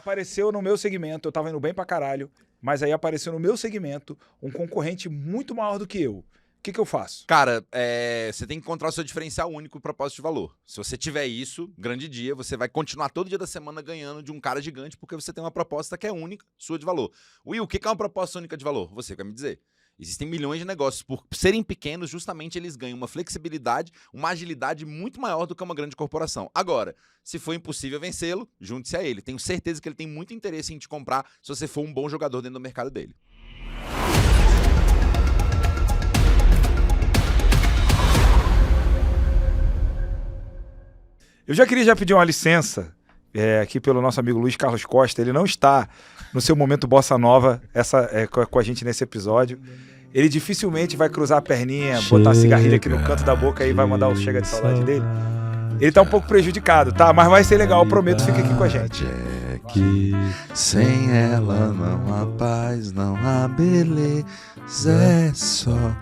apareceu no meu segmento, eu tava indo bem pra caralho, mas aí apareceu no meu segmento um concorrente muito maior do que eu. O que eu faço? Cara, você tem que encontrar o seu diferencial único e propósito de valor. Se você tiver isso, grande dia, você vai continuar todo dia da semana ganhando de um cara gigante porque você tem uma proposta que é única, sua de valor. Will, o que é uma proposta única de valor? Você vai me dizer. Existem milhões de negócios. Por serem pequenos, justamente eles ganham uma flexibilidade, uma agilidade muito maior do que uma grande corporação. Agora, se for impossível vencê-lo, junte-se a ele. Tenho certeza que ele tem muito interesse em te comprar se você for um bom jogador dentro do mercado dele. Eu já queria pedir uma licença aqui pelo nosso amigo Luiz Carlos Costa. Ele não está no seu momento bossa nova com a gente nesse episódio. Ele dificilmente vai cruzar a perninha, botar a cigarrilha aqui no canto da boca e vai mandar o chega de saudade dele. Ele tá um pouco prejudicado, tá? Mas vai ser legal, eu prometo, fica aqui com a gente. É que sem ela não há paz, não há beleza, é só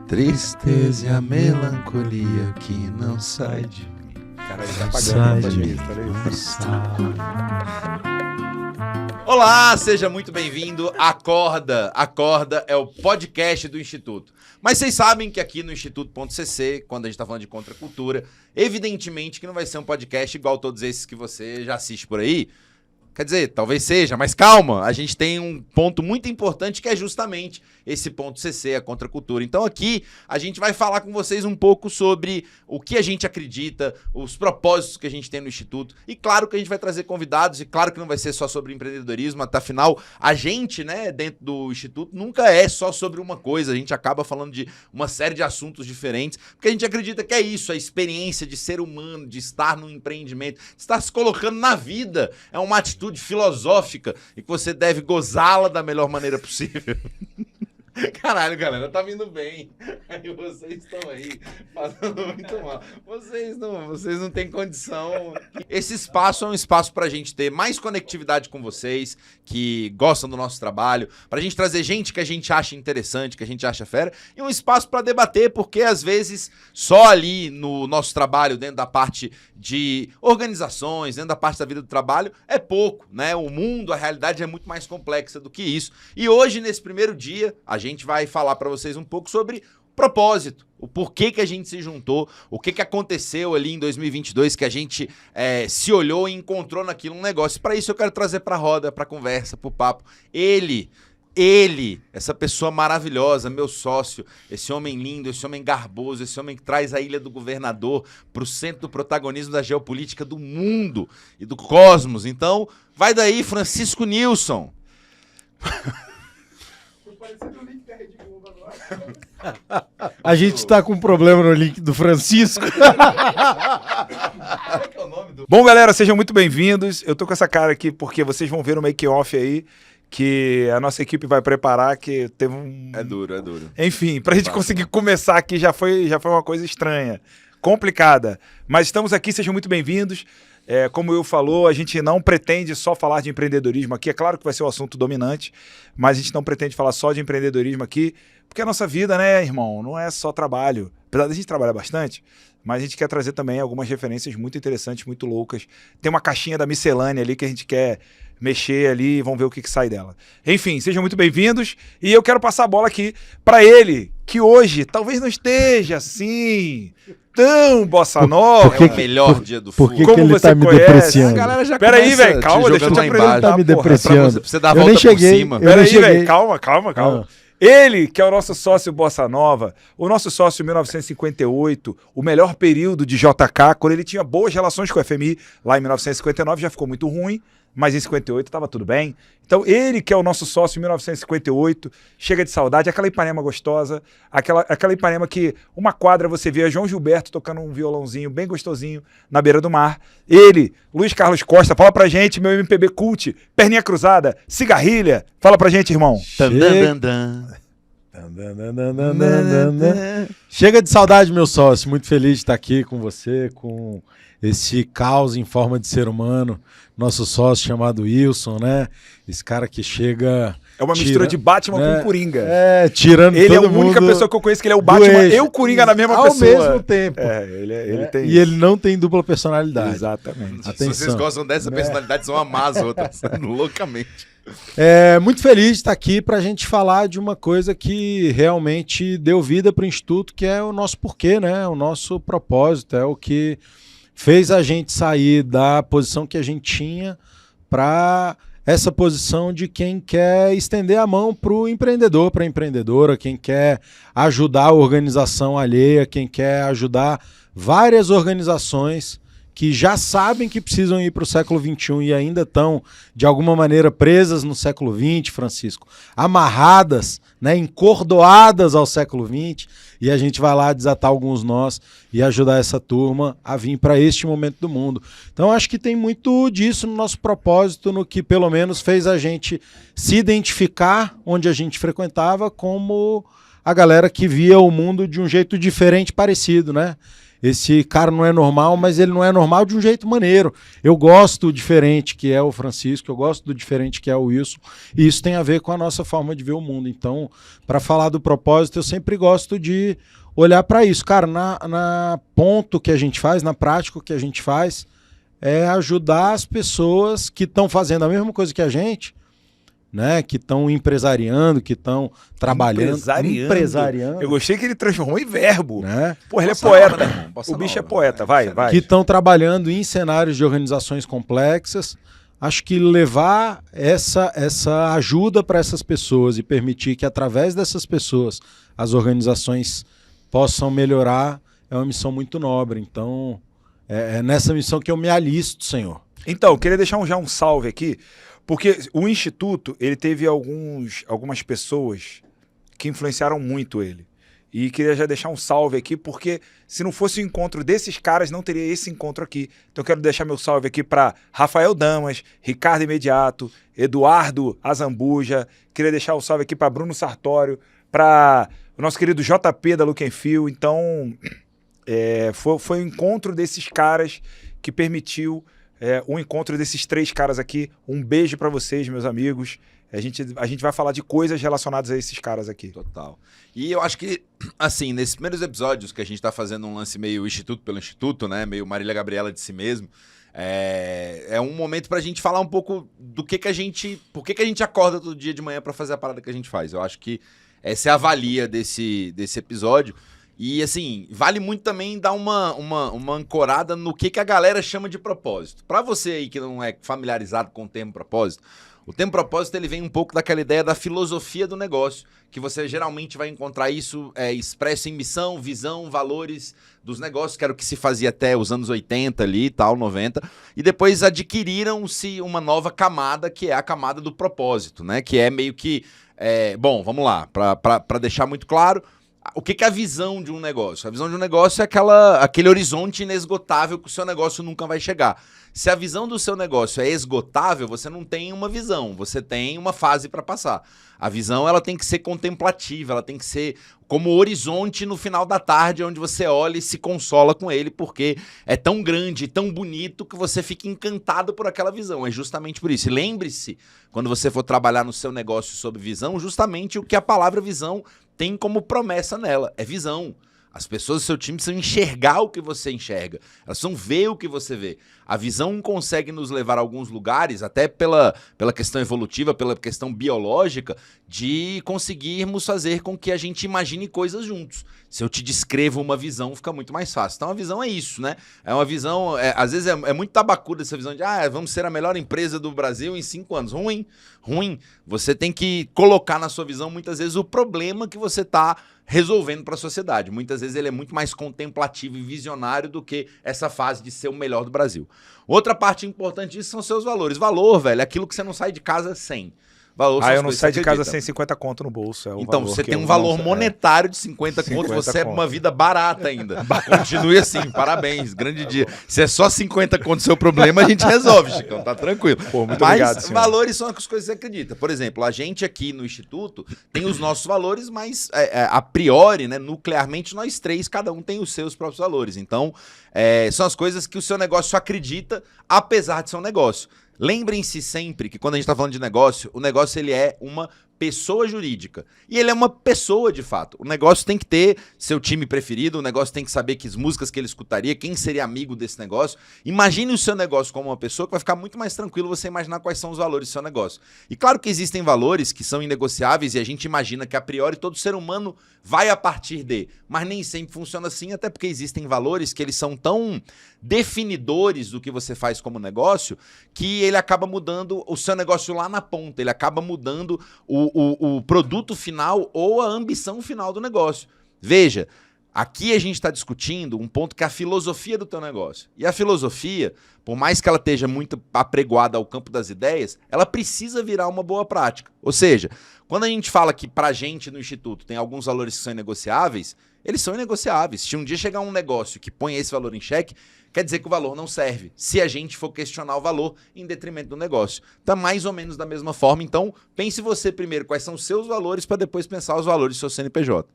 tristeza e a melancolia que não sai de mim. Cara, ele tá pagando pra mim, Olá, seja muito bem-vindo. Acorda é o podcast do Instituto. Mas vocês sabem que aqui no Instituto.cc, quando a gente tá falando de contracultura, evidentemente que não vai ser um podcast igual todos esses que você já assiste por aí. Quer dizer, talvez seja, mas calma, a gente tem um ponto muito importante que é justamente esse ponto CC, a contracultura. Então aqui a gente vai falar com vocês um pouco sobre o que a gente acredita, os propósitos que a gente tem no Instituto. E claro que a gente vai trazer convidados, e claro que não vai ser só sobre empreendedorismo, até afinal a gente, né, dentro do Instituto, nunca é só sobre uma coisa, a gente acaba falando de uma série de assuntos diferentes, porque a gente acredita que é isso, a experiência de ser humano, de estar no empreendimento, de estar se colocando na vida, é uma atitude filosófica e que você deve gozá-la da melhor maneira possível. Caralho, galera, tá vindo bem. Aí vocês estão aí passando muito mal. Vocês não têm condição. Esse espaço é um espaço pra gente ter mais conectividade com vocês, que gostam do nosso trabalho, pra gente trazer gente que a gente acha interessante, que a gente acha fera, e um espaço pra debater, porque às vezes só ali no nosso trabalho, dentro da parte de organizações, dentro da parte da vida do trabalho, é pouco, né? O mundo, a realidade é muito mais complexa do que isso. E hoje, nesse primeiro dia, a gente vai falar para vocês um pouco sobre propósito, o porquê que a gente se juntou, o que aconteceu ali em 2022, que a gente se olhou e encontrou naquilo um negócio. Para isso eu quero trazer para a roda, para a conversa, para o papo, ele, essa pessoa maravilhosa, meu sócio, esse homem lindo, esse homem garboso, esse homem que traz a Ilha do Governador para o centro do protagonismo da geopolítica do mundo e do cosmos. Então, vai daí, Francisco Nilson. A gente tá com um problema no link do Francisco. Bom, galera, sejam muito bem-vindos. Eu tô com essa cara aqui porque vocês vão ver no make-off aí que a nossa equipe vai preparar, que teve um... É duro. Enfim, pra gente conseguir começar aqui já foi uma coisa estranha, complicada. Mas estamos aqui, sejam muito bem-vindos. Como eu falou, a gente não pretende só falar de empreendedorismo aqui. É claro que vai ser o assunto dominante, mas a gente não pretende falar só de empreendedorismo aqui, porque a nossa vida, né, irmão, não é só trabalho. Apesar da gente trabalhar bastante, mas a gente quer trazer também algumas referências muito interessantes, muito loucas. Tem uma caixinha da miscelânea ali que a gente quer mexer ali e vamos ver o que sai dela. Enfim, sejam muito bem-vindos e eu quero passar a bola aqui para ele, que hoje talvez não esteja assim tão bossa nova. É o melhor dia do Por que futebol. que ele você tá me conhece? depreciando? A galera já Peraí, começa velho, calma, te deixa eu te jogando lá apresentar. embaixo. Tá me porra, depreciando. Pra você dar a Eu nem volta por cheguei. cima. Eu nem Peraí, cheguei. velho, calma. Ele, que é o nosso sócio Bossa Nova, o nosso sócio 1958, o melhor período de JK, quando ele tinha boas relações com o FMI, lá em 1959 já ficou muito ruim, mas em 58 estava tudo bem. Então ele, que é o nosso sócio em 1958, chega de saudade, aquela Ipanema gostosa, aquela Ipanema que uma quadra você vê João Gilberto tocando um violãozinho bem gostosinho na beira do mar. Ele, Luiz Carlos Costa, fala pra gente, meu MPB cult, perninha cruzada, cigarrilha, fala pra gente, irmão. Chega de saudade, meu sócio. Muito feliz de estar aqui com você, com esse caos em forma de ser humano. Nosso sócio chamado Wilson, né? Esse cara que chega É uma mistura de Batman com Coringa. Tirando ele todo é a única mundo pessoa que eu conheço que ele é o Batman e o Coringa na mesma pessoa. Ao mesmo tempo. Ele tem E ele não tem dupla personalidade. Exatamente. Se vocês gostam dessa personalidade, vão amar as outras. Loucamente. Muito feliz de estar aqui para a gente falar de uma coisa que realmente deu vida para o Instituto, que é o nosso porquê, né? O nosso propósito, é o que fez a gente sair da posição que a gente tinha para essa posição de quem quer estender a mão para o empreendedor, para a empreendedora, quem quer ajudar a organização alheia, quem quer ajudar várias organizações que já sabem que precisam ir para o século XXI e ainda estão, de alguma maneira, presas no século XX, Francisco, amarradas, né, encordoadas ao século XX, e a gente vai lá desatar alguns nós e ajudar essa turma a vir para este momento do mundo. Então, acho que tem muito disso no nosso propósito, no que pelo menos fez a gente se identificar onde a gente frequentava como a galera que via o mundo de um jeito diferente, parecido, né? Esse cara não é normal, mas ele não é normal de um jeito maneiro. Eu gosto do diferente que é o Francisco, eu gosto do diferente que é o Wilson, e isso tem a ver com a nossa forma de ver o mundo. Então, para falar do propósito, eu sempre gosto de olhar para isso. Cara, na ponto que a gente faz, na prática que a gente faz, é ajudar as pessoas que estão fazendo a mesma coisa que a gente, né, que estão empresariando, que estão trabalhando. Empresariando. Eu gostei que ele transformou em verbo. Né? Pô, ele é poeta, né? O bicho é poeta, vai. Que estão trabalhando em cenários de organizações complexas. Acho que levar essa ajuda para essas pessoas e permitir que, através dessas pessoas, as organizações possam melhorar é uma missão muito nobre. Então, é nessa missão que eu me alisto, Senhor. Então, eu queria deixar já um salve aqui, porque o Instituto, ele teve algumas pessoas que influenciaram muito ele. E queria já deixar um salve aqui, porque se não fosse o encontro desses caras, não teria esse encontro aqui. Então eu quero deixar meu salve aqui para Rafael Damas, Ricardo Imediato, Eduardo Azambuja. Queria deixar o salve aqui para Bruno Sartório, para o nosso querido JP da Look & Feel. Então, foi o encontro desses caras que permitiu o encontro desses três caras aqui. Um beijo para vocês, meus amigos. A gente vai falar de coisas relacionadas a esses caras aqui. Total. E eu acho que, assim, nesses primeiros episódios que a gente tá fazendo um lance meio Instituto pelo Instituto, né? Meio Marília Gabriela de si mesmo, é um momento pra gente falar um pouco do por que a gente acorda todo dia de manhã pra fazer a parada que a gente faz. Eu acho que essa é a valia desse episódio. E, assim, vale muito também dar uma ancorada no que a galera chama de propósito. Para você aí que não é familiarizado com o termo propósito, o termo propósito ele vem um pouco daquela ideia da filosofia do negócio, que você geralmente vai encontrar isso expresso em missão, visão, valores dos negócios, que era o que se fazia até os anos 80 ali e tal, 90, e depois adquiriram-se uma nova camada, que é a camada do propósito, né? Que é meio que... bom, vamos lá, para deixar muito claro... O que é a visão de um negócio? A visão de um negócio é aquele horizonte inesgotável que o seu negócio nunca vai chegar. Se a visão do seu negócio é esgotável, você não tem uma visão, você tem uma fase para passar. A visão ela tem que ser contemplativa, ela tem que ser como o horizonte no final da tarde, onde você olha e se consola com ele, porque é tão grande, tão bonito, que você fica encantado por aquela visão. É justamente por isso. E lembre-se, quando você for trabalhar no seu negócio sobre visão, justamente o que a palavra visão tem como promessa nela, é visão. As pessoas do seu time precisam enxergar o que você enxerga, elas precisam ver o que você vê. A visão consegue nos levar a alguns lugares, até pela questão evolutiva, pela questão biológica, de conseguirmos fazer com que a gente imagine coisas juntos. Se eu te descrevo uma visão, fica muito mais fácil. Então a visão é isso, né? É uma visão, às vezes é muito tabacuda essa visão de vamos ser a melhor empresa do Brasil em 5 anos. Ruim. Você tem que colocar na sua visão, muitas vezes, o problema que você está resolvendo para a sociedade. Muitas vezes ele é muito mais contemplativo e visionário do que essa fase de ser o melhor do Brasil. Outra parte importante disso são seus valores. Valor, velho, é aquilo que você não sai de casa sem. Valor, eu não saio de casa sem 50 conto no bolso. Então, você tem um valor monetário de 50 conto, você é uma vida barata ainda. Continue assim, parabéns, grande dia. Se é só 50 conto seu problema, a gente resolve, Chicão, tá tranquilo. Pô, muito obrigado, mas senhor. Valores são as coisas que você acredita. Por exemplo, a gente aqui no Instituto tem os nossos valores, mas a priori, né, nuclearmente, nós três, cada um tem os seus próprios valores. Então, são as coisas que o seu negócio acredita, apesar de ser um negócio. Lembrem-se sempre que quando a gente está falando de negócio, o negócio ele é uma pessoa jurídica. E ele é uma pessoa, de fato. O negócio tem que ter seu time preferido, o negócio tem que saber que as músicas que ele escutaria, quem seria amigo desse negócio. Imagine o seu negócio como uma pessoa que vai ficar muito mais tranquilo você imaginar quais são os valores do seu negócio. E claro que existem valores que são inegociáveis e a gente imagina que a priori todo ser humano vai a partir de, mas nem sempre funciona assim, até porque existem valores que eles são tão definidores do que você faz como negócio que ele acaba mudando o seu negócio lá na ponta, ele acaba mudando o produto final ou a ambição final do negócio. Veja, aqui a gente está discutindo um ponto que é a filosofia do teu negócio. E a filosofia, por mais que ela esteja muito apregoada ao campo das ideias, ela precisa virar uma boa prática. Ou seja, quando a gente fala que pra gente no Instituto tem alguns valores que são inegociáveis, eles são inegociáveis. Se um dia chegar um negócio que põe esse valor em xeque, quer dizer que o valor não serve, se a gente for questionar o valor em detrimento do negócio. Tá mais ou menos da mesma forma, então pense você primeiro quais são os seus valores para depois pensar os valores do seu CNPJ.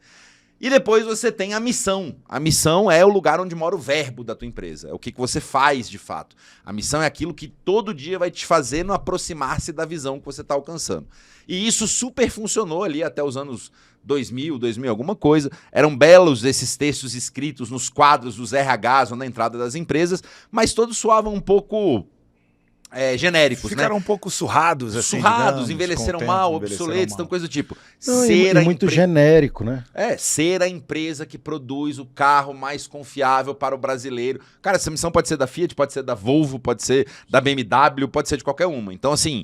E depois você tem a missão. A missão é o lugar onde mora o verbo da tua empresa, é o que você faz de fato. A missão é aquilo que todo dia vai te fazer no aproximar-se da visão que você está alcançando. E isso super funcionou ali até os anos 2000 alguma coisa. Eram belos esses textos escritos nos quadros dos RHs ou na entrada das empresas, mas todos soavam um pouco genéricos, Ficaram né? um pouco surrados, assim, Surrados, digamos, envelheceram com o tempo, mal, envelheceram obsoletos, mal. então coisa do tipo. Não, Ser a muito empre- genérico, né? ser a empresa que produz o carro mais confiável para o brasileiro. Cara, essa missão pode ser da Fiat, pode ser da Volvo, pode ser da BMW, pode ser de qualquer uma. Então, assim,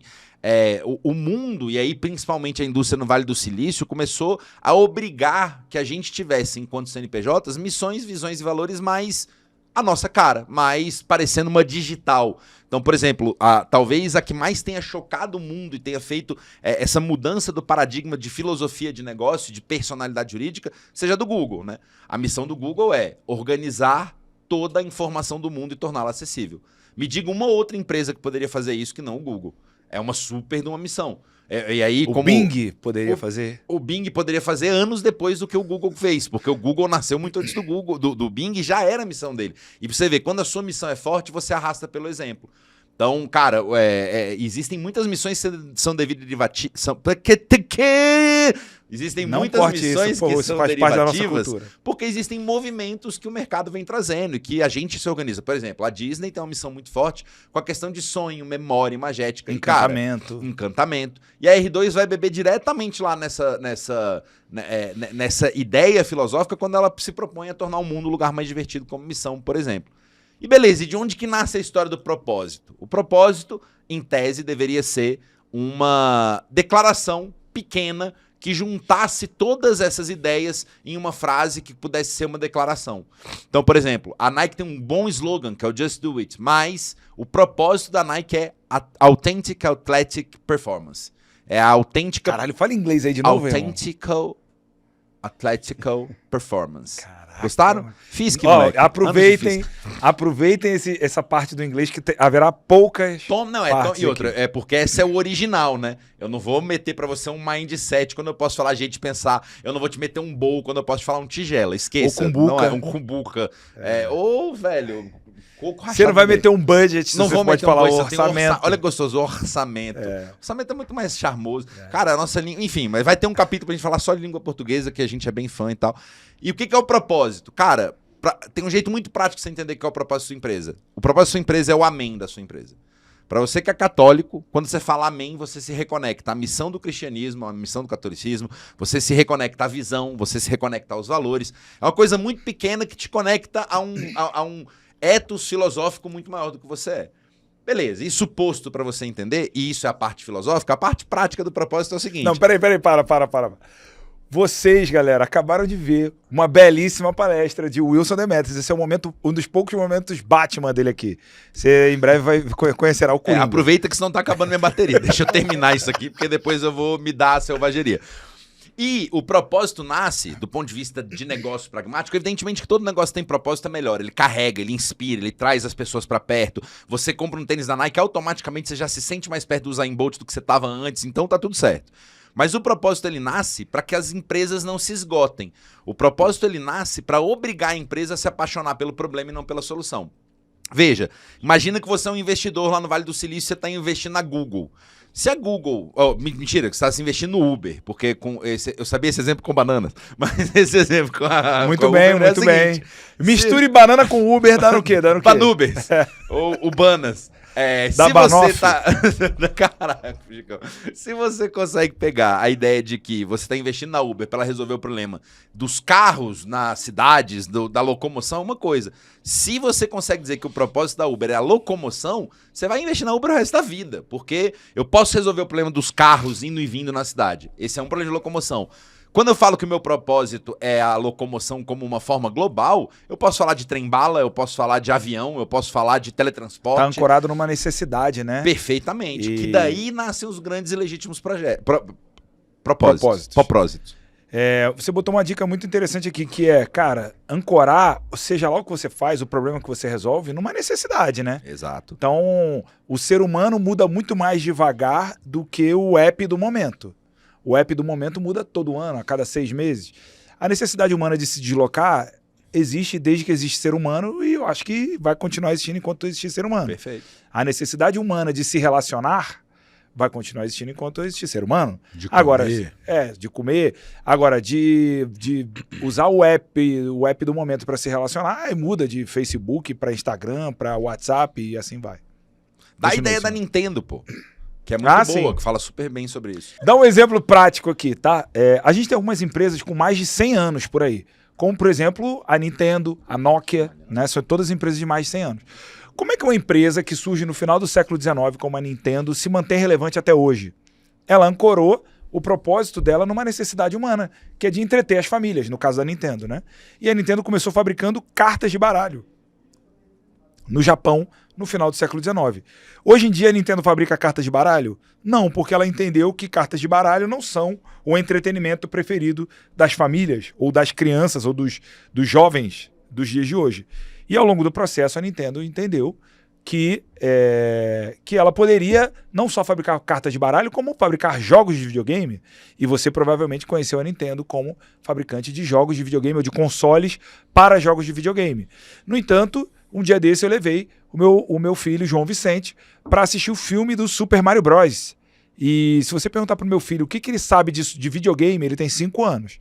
o mundo, e aí principalmente a indústria no Vale do Silício, começou a obrigar que a gente tivesse, enquanto CNPJs, missões, visões e valores mais a nossa cara, mais parecendo uma digital. Então, por exemplo, talvez a que mais tenha chocado o mundo e tenha feito essa mudança do paradigma de filosofia de negócio, de personalidade jurídica, seja do Google, né? A missão do Google é organizar toda a informação do mundo e torná-la acessível. Me diga uma outra empresa que poderia fazer isso que não o Google. É uma super de uma missão. E aí, O como Bing poderia fazer. o Bing poderia fazer anos depois do que o Google fez, porque o Google nasceu muito antes do Google, do Bing, já era a missão dele. E pra você ver, quando a sua missão é forte, você arrasta pelo exemplo. Então, cara, existem muitas missões que são derivativas. Existem Não muitas corte missões isso, por que favor, são isso faz parte da nossa derivativas, cultura. porque existem movimentos que o mercado vem trazendo e que a gente se organiza. Por exemplo, a Disney tem uma missão muito forte com a questão de sonho, memória, imagética. E, cara, encantamento. E a R2 vai beber diretamente lá nessa ideia filosófica quando ela se propõe a tornar o mundo um lugar mais divertido como missão, por exemplo. E beleza, e de onde que nasce a história do propósito? O propósito, em tese, deveria ser uma declaração pequena que juntasse todas essas ideias em uma frase que pudesse ser uma declaração. Então, por exemplo, a Nike tem um bom slogan, que é o Just Do It, mas o propósito da Nike é Authentic Athletic Performance. É a autêntica... Caralho, fala inglês aí de novo, irmão. Authentic Athletic Performance. Caraca. Gostaram? Física, Ó, moleque. aproveitem essa parte do inglês que haverá poucas partes E outra, aqui. é porque essa é o original, né? Eu não vou meter pra você um mindset quando eu posso falar jeito de pensar. Eu não vou te meter um bowl quando eu posso te falar um tigela. Esqueça. Ou cumbuca. Não é um cumbuca. Ou, velho... Coco Você rachado não vai no meio. meter um budget, Não você vou pode meter um falar o budget, eu tenho orçamento. Olha que gostoso, orçamento. Orçamento é muito mais charmoso. Cara, a nossa língua... Enfim, mas vai ter um capítulo pra gente falar só de língua portuguesa, que a gente é bem fã e tal. E o que é o propósito? Cara, tem um jeito muito prático de você entender o que é o propósito da sua empresa. O propósito da sua empresa é o amém da sua empresa. Para você que é católico, quando você fala amém, você se reconecta à missão do cristianismo, à missão do catolicismo, você se reconecta à visão, você se reconecta aos valores. É uma coisa muito pequena que te conecta a um ethos filosófico muito maior do que você é. Beleza, isso posto para você entender, e isso é a parte filosófica, a parte prática do propósito é o seguinte... Não, peraí, para. Vocês, galera, acabaram de ver uma belíssima palestra de Wilson Demetrius. Esse é um dos poucos momentos Batman dele aqui. Você em breve conhecerá o Coringa. Aproveita que senão tá acabando minha bateria. Deixa eu terminar isso aqui, porque depois eu vou me dar a selvageria. E o propósito nasce, do ponto de vista de negócio pragmático, evidentemente que todo negócio tem propósito é melhor. Ele carrega, ele inspira, ele traz as pessoas pra perto. Você compra um tênis da Nike, automaticamente você já se sente mais perto do Usain Bolt do que você tava antes, então tá tudo certo. Mas o propósito ele nasce para que as empresas não se esgotem. O propósito ele nasce para obrigar a empresa a se apaixonar pelo problema e não pela solução. Veja, imagina que você é um investidor lá no Vale do Silício e você está investindo na Google. Se a Google... mentira, que você está se investindo no Uber, porque eu sabia esse exemplo com bananas, mas esse exemplo com a Muito com a bem, Uber muito bem. Misture banana com Uber, dá no quê? Dá no quê? Banubers. Ou Banas. Da Se Banoff. você tá... Caraca, Chicão. Se você consegue pegar a ideia de que você está investindo na Uber para ela resolver o problema dos carros nas cidades, da locomoção, é uma coisa. Se você consegue dizer que o propósito da Uber é a locomoção, você vai investir na Uber o resto da vida. Porque eu posso resolver o problema dos carros indo e vindo na cidade. Esse é um problema de locomoção. Quando eu falo que o meu propósito é a locomoção como uma forma global, eu posso falar de trem-bala, eu posso falar de avião, eu posso falar de teletransporte. Tá ancorado numa necessidade, né? Perfeitamente. E- Que daí nascem os grandes e legítimos propósitos. Você botou uma dica muito interessante aqui, que é, cara, ancorar, seja lá o que você faz, o problema que você resolve, numa necessidade, né? Exato. Então, o ser humano muda muito mais devagar do que o app do momento. O app do momento muda todo ano, a cada 6 meses. A necessidade humana de se deslocar existe desde que existe ser humano e eu acho que vai continuar existindo enquanto existir ser humano. Perfeito. A necessidade humana de se relacionar vai continuar existindo enquanto existir ser humano. De comer. Agora, de comer. Agora, de usar o app do momento para se relacionar, aí muda de Facebook para Instagram, para WhatsApp e assim vai. Dá a Continua ideia da assim. Nintendo, pô. Que é muito Ah, boa, sim. que fala super bem sobre isso. Dá um exemplo prático aqui, tá? A gente tem algumas empresas com mais de 100 anos por aí. Como, por exemplo, a Nintendo, a Nokia, né? São todas empresas de mais de 100 anos. Como é que uma empresa que surge no final do século XIX, como a Nintendo, se mantém relevante até hoje? Ela ancorou o propósito dela numa necessidade humana, que é de entreter as famílias, no caso da Nintendo, né? E a Nintendo começou fabricando cartas de baralho no Japão, no final do século XIX. Hoje em dia a Nintendo fabrica cartas de baralho? Não, porque ela entendeu que cartas de baralho não são o entretenimento preferido das famílias, ou das crianças, ou dos jovens dos dias de hoje. E ao longo do processo a Nintendo entendeu que ela poderia não só fabricar cartas de baralho, como fabricar jogos de videogame. E você provavelmente conheceu a Nintendo como fabricante de jogos de videogame ou de consoles para jogos de videogame. No entanto, um dia desse eu levei o meu filho, João Vicente, para assistir o filme do Super Mario Bros. E se você perguntar pro meu filho o que ele sabe disso, de videogame, ele tem 5 anos.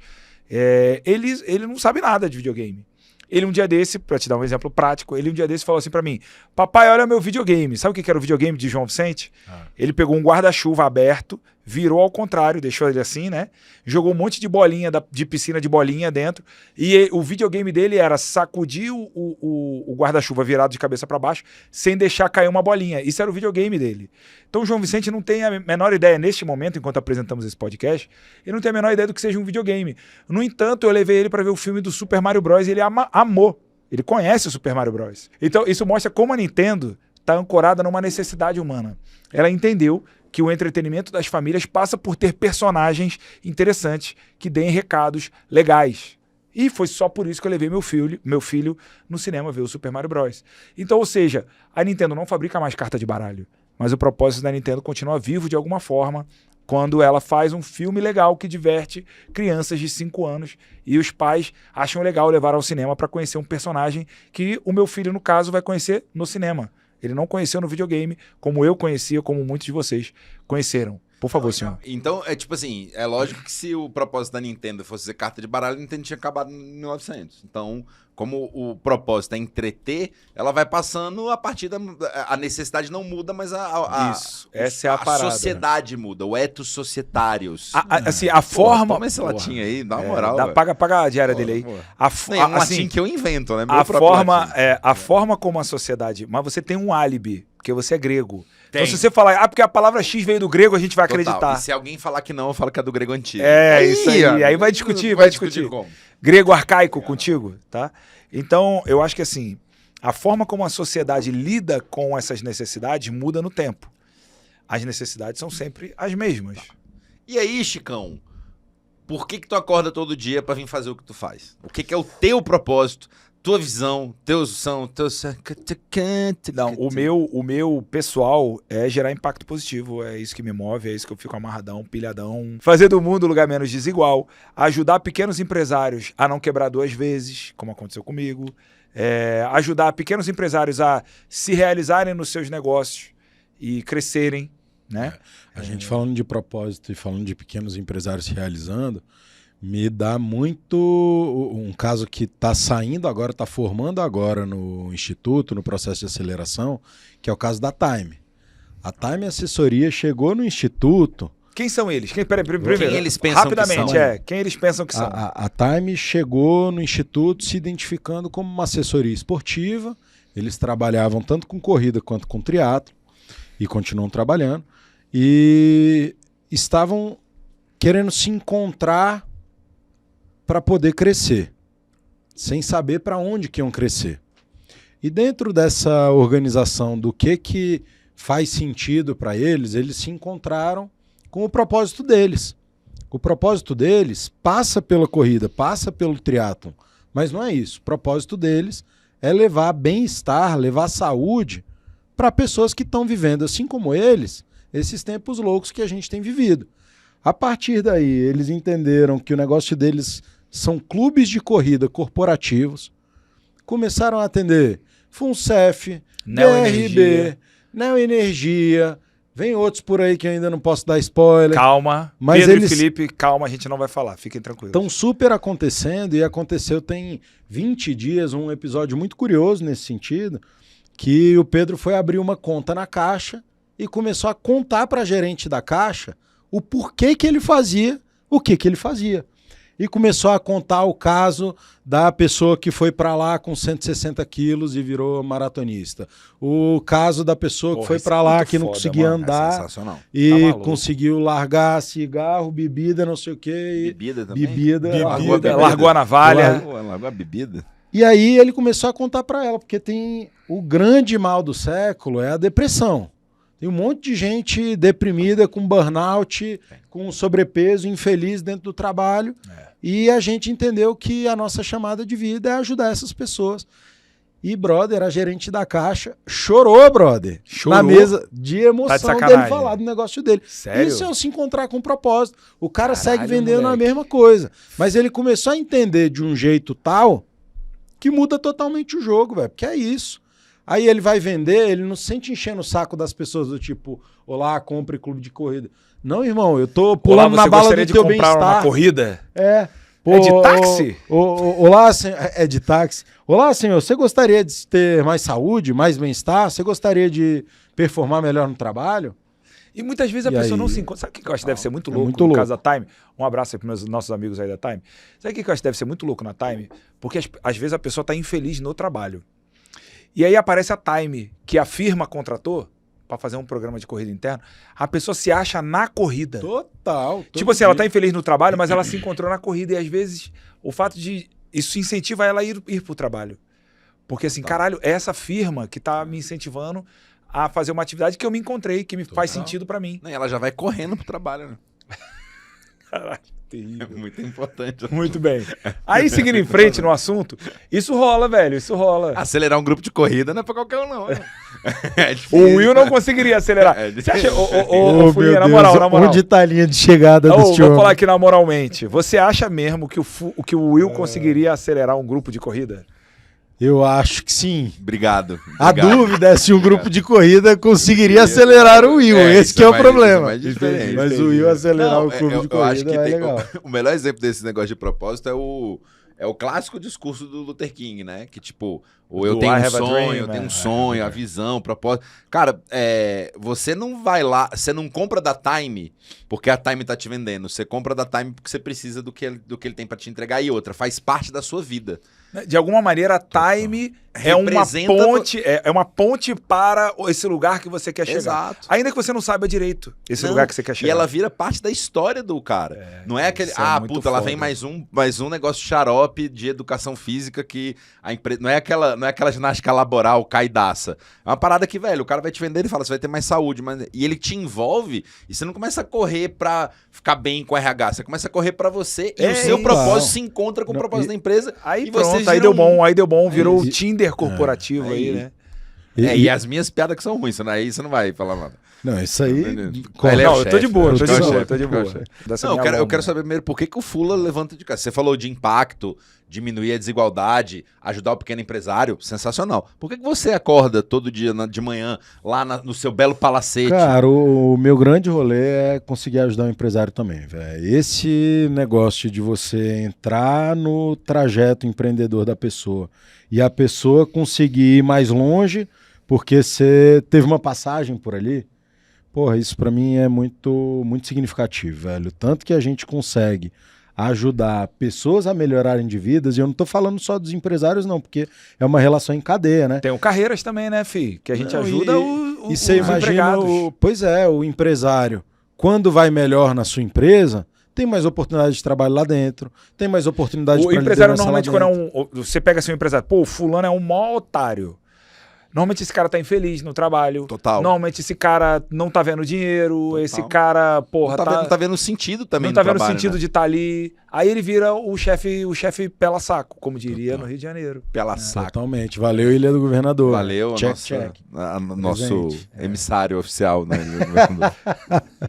Ele não sabe nada de videogame. Ele um dia desse, para te dar um exemplo prático, ele um dia desse falou assim para mim: papai, olha meu videogame. Sabe o que era o videogame de João Vicente? Ele pegou um guarda-chuva aberto, virou ao contrário, deixou ele assim, né? Jogou um monte de bolinha, de piscina de bolinha dentro. E o videogame dele era sacudir o guarda-chuva virado de cabeça para baixo, sem deixar cair uma bolinha. Isso era o videogame dele. Então o João Vicente não tem a menor ideia, neste momento, enquanto apresentamos esse podcast, ele não tem a menor ideia do que seja um videogame. No entanto, eu levei ele para ver o filme do Super Mario Bros. E ele amou. Ele conhece o Super Mario Bros. Então isso mostra como a Nintendo está ancorada numa necessidade humana. Ela entendeu que o entretenimento das famílias passa por ter personagens interessantes que deem recados legais. E foi só por isso que eu levei meu filho no cinema ver o Super Mario Bros. Então, ou seja, a Nintendo não fabrica mais carta de baralho, mas o propósito da Nintendo continua vivo de alguma forma quando ela faz um filme legal que diverte crianças de 5 anos e os pais acham legal levar ao cinema para conhecer um personagem que o meu filho, no caso, vai conhecer no cinema. Ele não conheceu no videogame, como eu conhecia, como muitos de vocês conheceram. Por favor, senhor. Então, é tipo assim, é lógico que se o propósito da Nintendo fosse ser carta de baralho, a Nintendo tinha acabado em 1900. Então, como o propósito é entreter, ela vai passando a partir da... A necessidade não muda, mas Isso, essa é a parada. sociedade muda, o ethos societários. Assim, a forma... Toma esse latim aí, dá uma moral. velho. Paga a diária dele aí. Tem um latim que eu invento, né? Meu A próprio forma, latim. a forma como a sociedade... Mas você tem um álibi, porque você é grego. Tem. Então, se você falar, porque a palavra X veio do grego, a gente vai Total. acreditar. E se alguém falar que não, eu falo que é do grego antigo. Isso aí. ó. Aí vai discutir, vai discutir. como? Grego arcaico contigo, tá? Então, eu acho que assim, a forma como a sociedade lida com essas necessidades muda no tempo. As necessidades são sempre as mesmas. E aí, Chicão, por que tu acorda todo dia pra vir fazer o que tu faz? O que é o teu propósito, tua visão, teus... Não, o meu pessoal é gerar impacto positivo, é isso que me move, é isso que eu fico amarradão, pilhadão. Fazer do mundo um lugar menos desigual, ajudar pequenos empresários a não quebrar 2 vezes, como aconteceu comigo, ajudar pequenos empresários a se realizarem nos seus negócios e crescerem, né? A gente falando de propósito e falando de pequenos empresários se realizando, me dá muito um caso que está saindo agora, está formando agora no Instituto, no processo de aceleração, que é o caso da Time. A Time Assessoria chegou no Instituto. Quem são eles? Primeiro, Quem eles pensam rapidamente, que são? quem eles pensam que são? A Time chegou no Instituto se identificando como uma assessoria esportiva. Eles trabalhavam tanto com corrida quanto com triatlo e continuam trabalhando. E estavam querendo se encontrar para poder crescer, sem saber para onde que iam crescer. E dentro dessa organização do que faz sentido para eles, eles se encontraram com o propósito deles. O propósito deles passa pela corrida, passa pelo triatlon, mas não é isso. O propósito deles é levar bem-estar, levar saúde para pessoas que estão vivendo, assim como eles, esses tempos loucos que a gente tem vivido. A partir daí, eles entenderam que o negócio deles são clubes de corrida corporativos, começaram a atender FUNCEF, DRB, Neoenergia, vem outros por aí que eu ainda não posso dar spoiler. Calma, mas Pedro eles e Felipe, calma, a gente não vai falar, fiquem tranquilos. Estão super acontecendo e aconteceu tem 20 dias um episódio muito curioso nesse sentido, que o Pedro foi abrir uma conta na Caixa e começou a contar para a gerente da Caixa o porquê que ele fazia, o que ele fazia. E começou a contar o caso da pessoa que foi para lá com 160 quilos e virou maratonista. O caso da pessoa que foi para lá que não conseguia andar e conseguiu largar cigarro, bebida, não sei o quê. Bebida também? Bebida. Largou a navalha. Largou a bebida. E aí ele começou a contar para ela, porque tem o grande mal do século é a depressão. Tem um monte de gente deprimida, com burnout, com sobrepeso, infeliz dentro do trabalho. E a gente entendeu que a nossa chamada de vida é ajudar essas pessoas. E, brother, a gerente da Caixa chorou, brother. Chorou? Na mesa de emoção dele falar do negócio dele. Sério? Isso é o se encontrar com um propósito. O cara segue vendendo moleque. a mesma coisa. Mas ele começou a entender de um jeito tal que muda totalmente o jogo, velho. Porque é isso. Aí ele vai vender, ele não se sente enchendo o saco das pessoas do tipo, olá, compre clube de corrida. Não, irmão, eu tô pulando na bala do teu bem-estar. Uma corrida? É. É de táxi? Olá, é de táxi. Olá, senhor, você gostaria de ter mais saúde, mais bem-estar? Você gostaria de performar melhor no trabalho? E muitas vezes a pessoa não se encontra. Sabe o que eu acho que deve ser muito louco muito no louco. caso da Time? Um abraço aí para os nossos amigos aí da Time. Sabe o que eu acho que deve ser muito louco na Time? Porque às vezes a pessoa está infeliz no trabalho. E aí aparece a Time, que a firma contratou para fazer um programa de corrida interna. A pessoa se acha na corrida. Total. Tipo assim, ela tá infeliz no trabalho, mas ela se encontrou na corrida. E às vezes o fato de... Isso incentiva ela a ir pro trabalho. Porque assim, caralho, é essa firma que tá me incentivando a fazer uma atividade que eu me encontrei, que me faz sentido para mim. Não, ela já vai correndo pro trabalho, né? Caralho. É muito importante. Muito bem. Aí, seguindo em frente no assunto, isso rola, velho, isso rola. Acelerar um grupo de corrida não é pra qualquer um, não. Né? É O difícil, Will não conseguiria acelerar. Você acha, Ô, Fulinha, meu na Deus, moral. onde tá a linha de chegada desse Vou homem? falar aqui na moralmente. Você acha mesmo que o Will conseguiria acelerar um grupo de corrida? Eu acho que sim. Obrigado. A dúvida é se um grupo de corrida conseguiria acelerar o Will. Esse que é o problema. Mas o Will acelerar o clube de eu acho corrida que é legal. o melhor exemplo desse negócio de propósito é o clássico discurso do Luther King, né? Que tipo, eu Do tenho I um have a sonho, dream, eu tenho é. um sonho, a visão, o propósito. Cara, você não vai lá, você não compra da Time porque a Time tá te vendendo. Você compra da Time porque você precisa do que ele tem pra te entregar. E outra, faz parte da sua vida. De alguma maneira, a Time é uma ponte para esse lugar que você quer chegar. Exato. Ainda que você não saiba direito esse lugar que você quer chegar. E ela vira parte da história do cara. Não é aquele, isso é muito lá foda. vem mais um negócio xarope de educação física que a empresa... Não é aquela ginástica laboral caidaça. É uma parada que, velho, o cara vai te vender e fala, você vai ter mais saúde. E ele te envolve e você não começa a correr pra ficar bem com o RH. Você começa a correr pra você e o seu isso. propósito se encontra com o propósito da empresa. Aí e pronto, vocês aí deu bom, virou o Tinder corporativo aí, né? E as minhas piadas que são ruins, aí você não vai falar nada. Não, isso aí... Ele é Não, o eu tô chefe, de boa, né? tô de É o boa, chefe, tô de é o boa. chefe. Dessa Não, minha eu alma. quero saber primeiro por que o Fula levanta de casa. Você falou de impacto, diminuir a desigualdade, ajudar o pequeno empresário, sensacional. Por que você acorda todo dia de manhã lá no seu belo palacete? Cara, o meu grande rolê é conseguir ajudar o empresário também, velho. Esse negócio de você entrar no trajeto empreendedor da pessoa e a pessoa conseguir ir mais longe porque você teve uma passagem por ali, porra, isso pra mim é muito, muito significativo, velho. Tanto que a gente consegue ajudar pessoas a melhorarem de vidas, e eu não tô falando só dos empresários não, porque é uma relação em cadeia, né? Tem o Carreiras também, né, fi? Que a gente Não, ajuda e os você imagina, empregados. pois é, o empresário, quando vai melhor na sua empresa, tem mais oportunidade de trabalho lá dentro, tem mais oportunidade O para empresário liderança lá normalmente, dentro. quando você pega assim um empresário, pô, o fulano é um mó otário. Normalmente esse cara tá infeliz no trabalho. Total. Normalmente esse cara não tá vendo dinheiro. Total. Esse cara, porra, Não tá vendo sentido também não tá no vendo trabalho, sentido né? de estar ali. Aí ele vira o chefe pela saco, como diria no Rio de Janeiro. Pela saco. Totalmente. Valeu, Ilha do Governador. Valeu, check, nossa, check. nosso Presente. emissário oficial, né?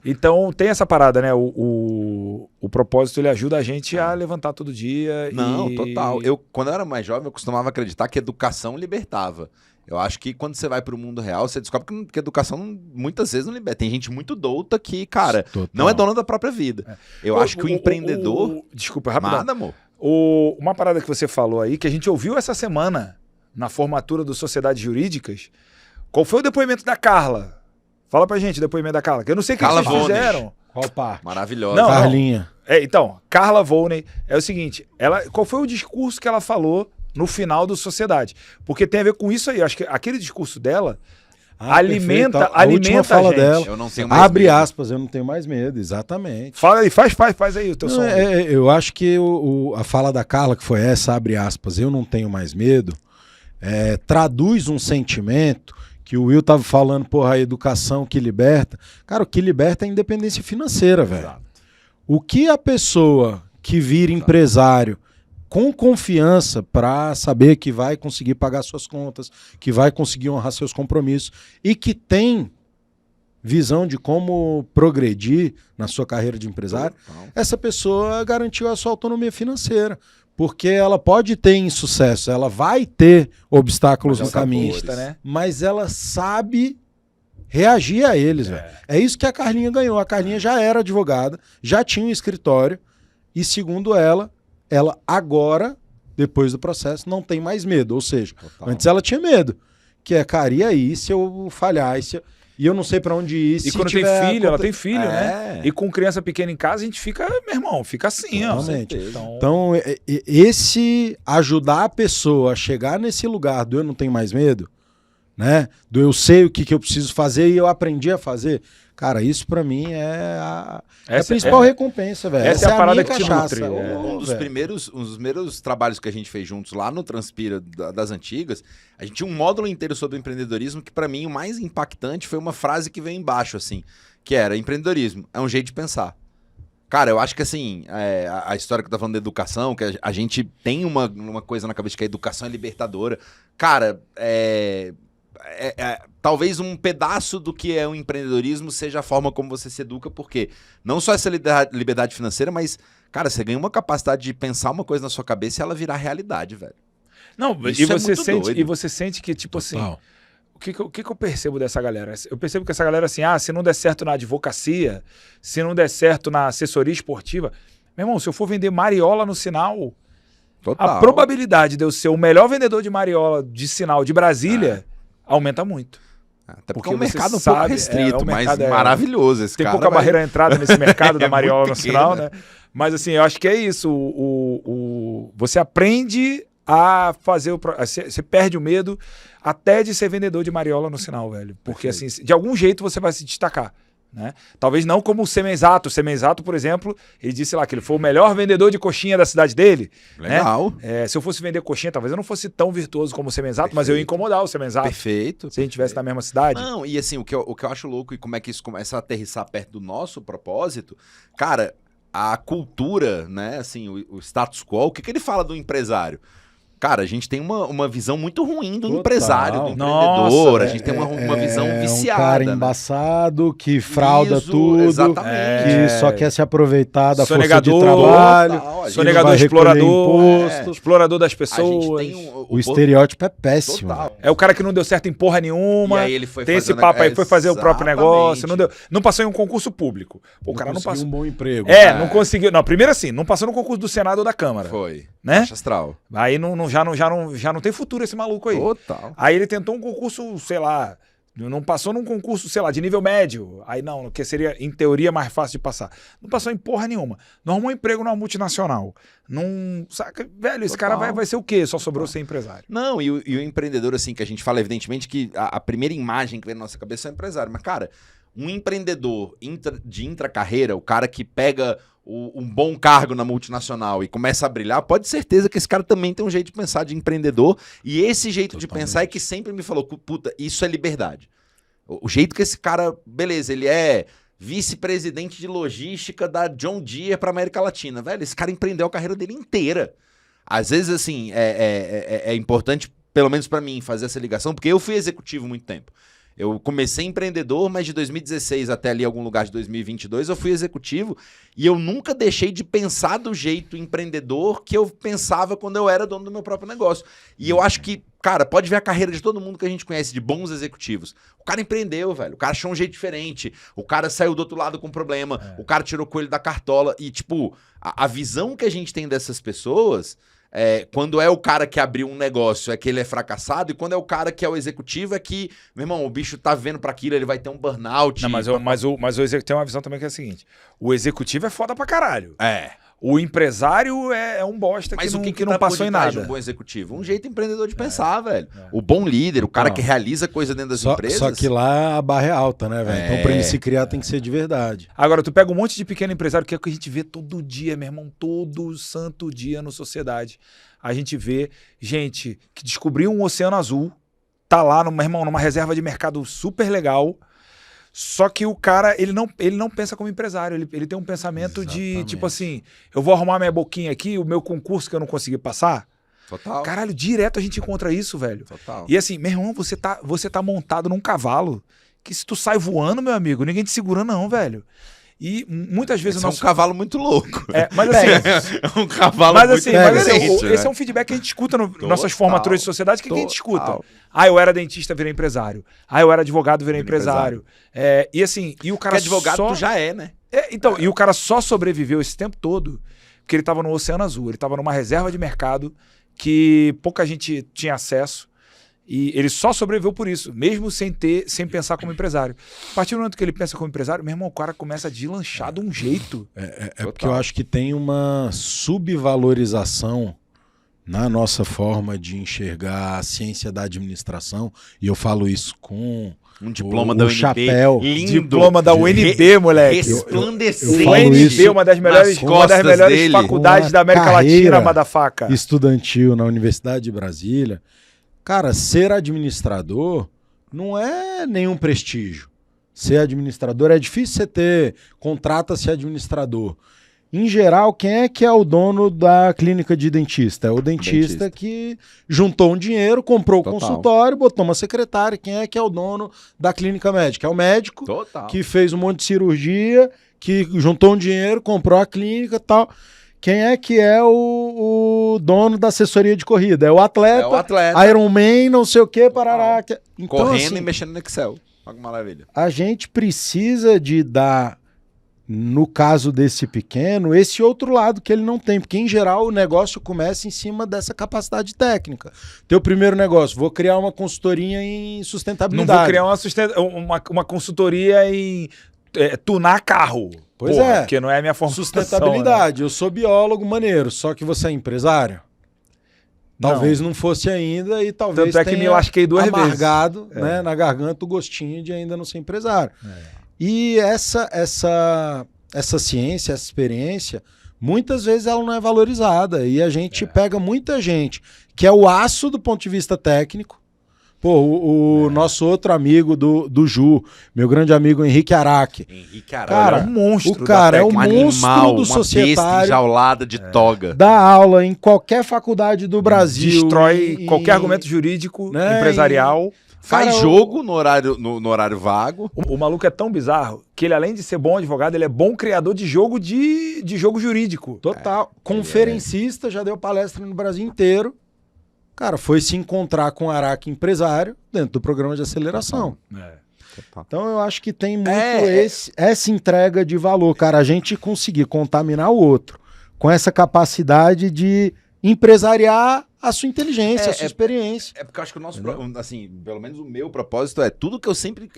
Então tem essa parada, né? O propósito ele ajuda a gente a levantar todo dia. Não, e... total. Quando eu era mais jovem, eu costumava acreditar que educação libertava. Eu acho que quando você vai pro mundo real, você descobre que educação muitas vezes não liberta. Tem gente muito douta que, cara, Total. não é dona da própria vida. Eu acho que o empreendedor... Desculpa, rapidão. Nada, amor. Uma parada que você falou aí, que a gente ouviu essa semana na formatura do Sociedades Jurídicas. Qual foi o depoimento da Carla? Fala pra gente o depoimento da Carla, que eu não sei o que Carla vocês Vones. fizeram. Qual parte? Maravilhosa. Não, Carlinha. Então, Carla Volney, é o seguinte, qual foi o discurso que ela falou no final do Sociedade? Porque tem a ver com isso aí, eu acho que aquele discurso dela alimenta perfeito. A última fala a gente. dela. Eu não tenho mais Abre medo. aspas, eu não tenho mais medo, exatamente. Fala aí, faz aí o teu Não, som. eu acho que a fala da Carla, que foi essa, abre aspas, eu não tenho mais medo, traduz um sentimento que o Will tava falando, porra, a educação que liberta. Cara, o que liberta é a independência financeira, velho. Exato. O que a pessoa que vira empresário com confiança para saber que vai conseguir pagar suas contas, que vai conseguir honrar seus compromissos e que tem visão de como progredir na sua carreira de empresário, essa pessoa garantiu a sua autonomia financeira. Porque ela pode ter insucesso, ela vai ter obstáculos no caminho, né? mas ela sabe reagir a eles, velho. É isso que a Carlinha ganhou. A Carlinha já era advogada, já tinha um escritório e, segundo ela agora, depois do processo, não tem mais medo. Ou seja, antes ela tinha medo. Que cara, e aí se eu falhar? E eu não sei pra onde ir. E quando tem filho, ela tem filho, né? E com criança pequena em casa, a gente fica, meu irmão, fica assim, Totalmente. ó. Então, esse ajudar a pessoa a chegar nesse lugar do eu não tenho mais medo, né? Do eu sei o que eu preciso fazer e eu aprendi a fazer. Cara, isso pra mim é a principal recompensa, velho. Essa é a parada minha que te cachaça. nutre. Um dos primeiros trabalhos que a gente fez juntos lá no Transpira das antigas, a gente tinha um módulo inteiro sobre empreendedorismo que pra mim o mais impactante foi uma frase que veio embaixo, assim, que era: empreendedorismo é um jeito de pensar. Cara, eu acho que assim, a história que eu tô falando da educação, que a gente tem uma coisa na cabeça que a educação é libertadora. Cara, talvez um pedaço do que é o empreendedorismo seja a forma como você se educa, porque não só essa liberdade financeira, mas, cara, você ganha uma capacidade de pensar uma coisa na sua cabeça e ela virar realidade, velho. Não, Isso é muito doido. e você sente que, tipo Total. assim, o que eu percebo dessa galera? Eu percebo que essa galera, assim, se não der certo na advocacia, se não der certo na assessoria esportiva, meu irmão, se eu for vender mariola no sinal, Total. a probabilidade de eu ser o melhor vendedor de mariola de sinal de Brasília aumenta muito. Até porque Porque é um você mercado um sabe, pouco restrito, o mas mercado maravilhoso esse Tem cara. pouca barreira à entrada nesse mercado da É mariola muito no sinal, pequena. né? Mas assim, eu acho que é isso. Você aprende a fazer você perde o medo até de ser vendedor de mariola no sinal, velho. Porque assim, de algum jeito você vai se destacar. Né? Talvez não como o Semenzato. O Semenzato, por exemplo, ele disse lá que ele foi o melhor vendedor de coxinha da cidade dele. Legal. Né? Se eu fosse vender coxinha, talvez eu não fosse tão virtuoso como o Semenzato, mas eu ia incomodar o Semenzato. Perfeito. Se a gente estivesse na mesma cidade. Não, e assim, o que eu acho louco e como é que isso começa a aterrissar perto do nosso propósito, cara, a cultura, né, assim, o status quo, o que ele fala do empresário? cara, a gente tem uma visão muito ruim do Total. empresário, do Nossa, empreendedor. A gente tem uma visão viciada. Um cara né? embaçado, que frauda Isso, tudo, exatamente. que só quer se aproveitar da força de Sonegador, trabalho. Total, a gente Sonegador, vai recolher explorador, imposto. explorador das A pessoas. gente tem O estereótipo é péssimo. Total. velho. É o cara que não deu certo em porra E nenhuma. aí ele foi Tem esse fazendo- papo aí, foi fazer o próprio Exatamente. negócio, não passou em um concurso público. O cara não conseguiu passou. um bom emprego. Não conseguiu. Não, primeiro assim, não passou no concurso do Senado ou da Câmara. Foi. Né? Baixa astral. Aí já não tem futuro esse maluco aí. Total. Aí ele tentou um concurso, sei lá, não passou num concurso, sei lá, de nível médio. Aí não, que seria, em teoria, mais fácil de passar. Não passou em porra nenhuma. Não arrumou emprego numa multinacional. Não. Saca, velho, esse Total. cara vai ser o quê? Só sobrou ser empresário. Não, e o empreendedor, assim, que a gente fala, evidentemente, que a primeira imagem que vem na nossa cabeça é o empresário. Mas, cara, um empreendedor de intracarreira, o cara que pega um bom cargo na multinacional e começa a brilhar, pode ter certeza que esse cara também tem um jeito de pensar de empreendedor. E esse jeito de pensar é que sempre me falou, puta, isso é liberdade. O jeito que esse cara, beleza, ele é vice-presidente de logística da John Deere para América Latina. Velho, esse cara empreendeu a carreira dele inteira. Às vezes, assim, é importante, pelo menos para mim, fazer essa ligação, porque eu fui executivo muito tempo. Eu comecei empreendedor, mas de 2016 até ali algum lugar de 2022 eu fui executivo e eu nunca deixei de pensar do jeito empreendedor que eu pensava quando eu era dono do meu próprio negócio. E eu acho que, cara, pode ver a carreira de todo mundo que a gente conhece, de bons executivos. O cara empreendeu, velho. O cara achou um jeito diferente. O cara saiu do outro lado com problema. O cara tirou o coelho da cartola. E, tipo, a visão que a gente tem dessas pessoas... quando é o cara que abriu um negócio é que ele é fracassado, e quando é o cara que é o executivo é que, meu irmão, o bicho tá vendo pra aquilo, ele vai ter um burnout. Não, mas o executivo tem uma visão também que é a seguinte: o executivo é foda pra caralho. É. O empresário é um bosta Mas que o não tá passou por em detrás de nada. um bom executivo? Um jeito empreendedor de pensar, velho. O bom líder, o cara que realiza coisa dentro das empresas. Só que lá a barra é alta, né, velho? Então pra ele se criar tem que ser de verdade. Agora, tu pega um monte de pequeno empresário, que é o que a gente vê todo dia, meu irmão, todo santo dia no Sociedade. A gente vê gente que descobriu um oceano azul, tá lá, meu irmão, numa reserva de mercado super legal, só que o cara, ele não pensa como empresário, ele tem um pensamento de, tipo assim, eu vou arrumar minha boquinha aqui, o meu concurso que eu não consegui passar. Total. Caralho, direto a gente encontra isso, velho. Total. E assim, meu irmão, você tá montado num cavalo, que se tu sai voando, meu amigo, ninguém te segura não, velho. E muitas vezes Esse é um cavalo muito louco. Mas assim, É um cavalo mas muito assim, diferente, né? esse é um feedback que a gente escuta nas nossas formaturas de sociedade. O que a gente escuta? Total. Ah, eu era dentista, virei empresário. Ah, eu era advogado, virei empresário. E assim, e o cara Porque advogado só... tu já é, né? Então, e o cara só sobreviveu esse tempo todo porque ele estava no Oceano Azul, ele estava numa reserva de mercado que pouca gente tinha acesso. E ele só sobreviveu por isso, mesmo sem pensar como empresário. A partir do momento que ele pensa como empresário, meu irmão, o cara começa a deslanchar de um jeito. É porque eu acho que tem uma subvalorização na nossa forma de enxergar a ciência da administração, e eu falo isso com Um diploma o da UNB, chapéu. lindo. Diploma da UNB, moleque. Resplandecente. eu falo UNB, isso uma das melhores dele. faculdades da América Carreira Latina, motherfucker. estudantil na Universidade de Brasília. Cara, ser administrador não é nenhum prestígio. Ser administrador é difícil você contrata-se administrador. Em geral, quem é que é o dono da clínica de dentista? É o dentista que juntou um dinheiro, comprou o consultório, botou uma secretária. Quem é que é o dono da clínica médica? É o médico que fez um monte de cirurgia, que juntou um dinheiro, comprou a clínica e tal. Quem é que é o dono da assessoria de corrida? É o atleta. Iron Man, não sei o que, parará. Então, correndo assim, e mexendo no Excel. Olha que maravilha. a gente precisa de dar, no caso desse pequeno, esse outro lado que ele não tem, porque em geral o negócio começa em cima dessa capacidade técnica. Teu primeiro negócio, vou criar uma consultoria em Não sustentabilidade. vou criar uma consultoria em tunar carro. Pois Porra, é. Porque não é a minha formação. Sustentabilidade. Eu sou biólogo, maneiro, só que você é empresário? Talvez não fosse ainda e talvez Tanto é que tenha me lasquei duas amargado, né, na garganta o gostinho de ainda não ser empresário. E essa ciência, essa experiência, muitas vezes ela não é valorizada. E a gente pega muita gente que é o aço do ponto de vista técnico, Pô, o nosso outro amigo do Ju, meu grande amigo Henrique Araque. Henrique Araque. Cara, é um monstro. o cara é um animal, monstro do uma besta societário. enjaulada de toga. Dá aula em qualquer faculdade do Brasil. Destrói qualquer argumento jurídico, né, empresarial. Faz Cara, jogo no horário vago. O maluco é tão bizarro que ele, além de ser bom advogado, ele é bom criador de jogo de jogo jurídico. Total. Conferencista, já deu palestra no Brasil inteiro. Cara, foi se encontrar com o Araque empresário dentro do programa de aceleração. Então eu acho que tem muito essa entrega de valor, cara. A gente conseguir contaminar o outro com essa capacidade de empresariar a sua inteligência, a sua experiência. É porque eu acho que o nosso, assim, pelo menos o meu propósito é tudo que eu sempre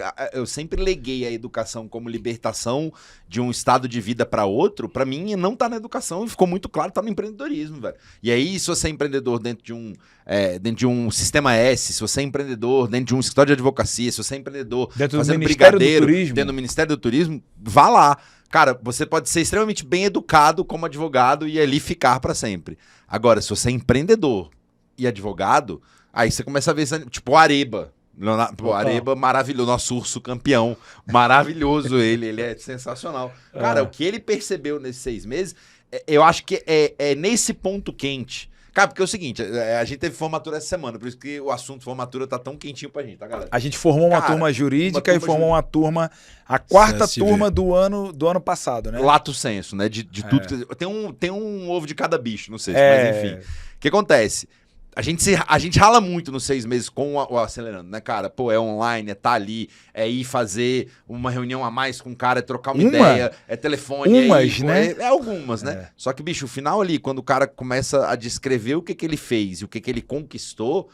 leguei a educação como libertação de um estado de vida para outro, para mim não tá na educação e ficou muito claro, tá no empreendedorismo, velho. E aí, se você é empreendedor dentro de um sistema S, se você é empreendedor dentro de um escritório de advocacia, se você é empreendedor dentro fazendo do Ministério brigadeiro, do Turismo. dentro do Ministério do Turismo, vá lá. Cara, você pode ser extremamente bem educado como advogado e ali ficar para sempre. Agora, se você é empreendedor e advogado, aí você começa a ver, tipo, o Areba. O Areba, maravilhoso, nosso urso campeão. Maravilhoso ele é sensacional. Cara, o que ele percebeu nesses 6 meses, eu acho que é nesse ponto quente. Cara, porque é o seguinte, a gente teve formatura essa semana, por isso que o assunto formatura tá tão quentinho pra gente, tá, galera? A gente formou uma turma jurídica e formou uma turma, a quarta turma do ano passado, né? Lato senso, né? De tudo. Tem um ovo de cada bicho, não sei, mas enfim. O que acontece? A gente rala muito nos 6 meses com o Acelerando, né, cara? Pô, é online, é tá ali, é ir fazer uma reunião a mais com o cara, é trocar uma ideia, é telefone. Né? É algumas, né? Só que, bicho, o final ali, quando o cara começa a descrever o que ele fez e o que ele conquistou,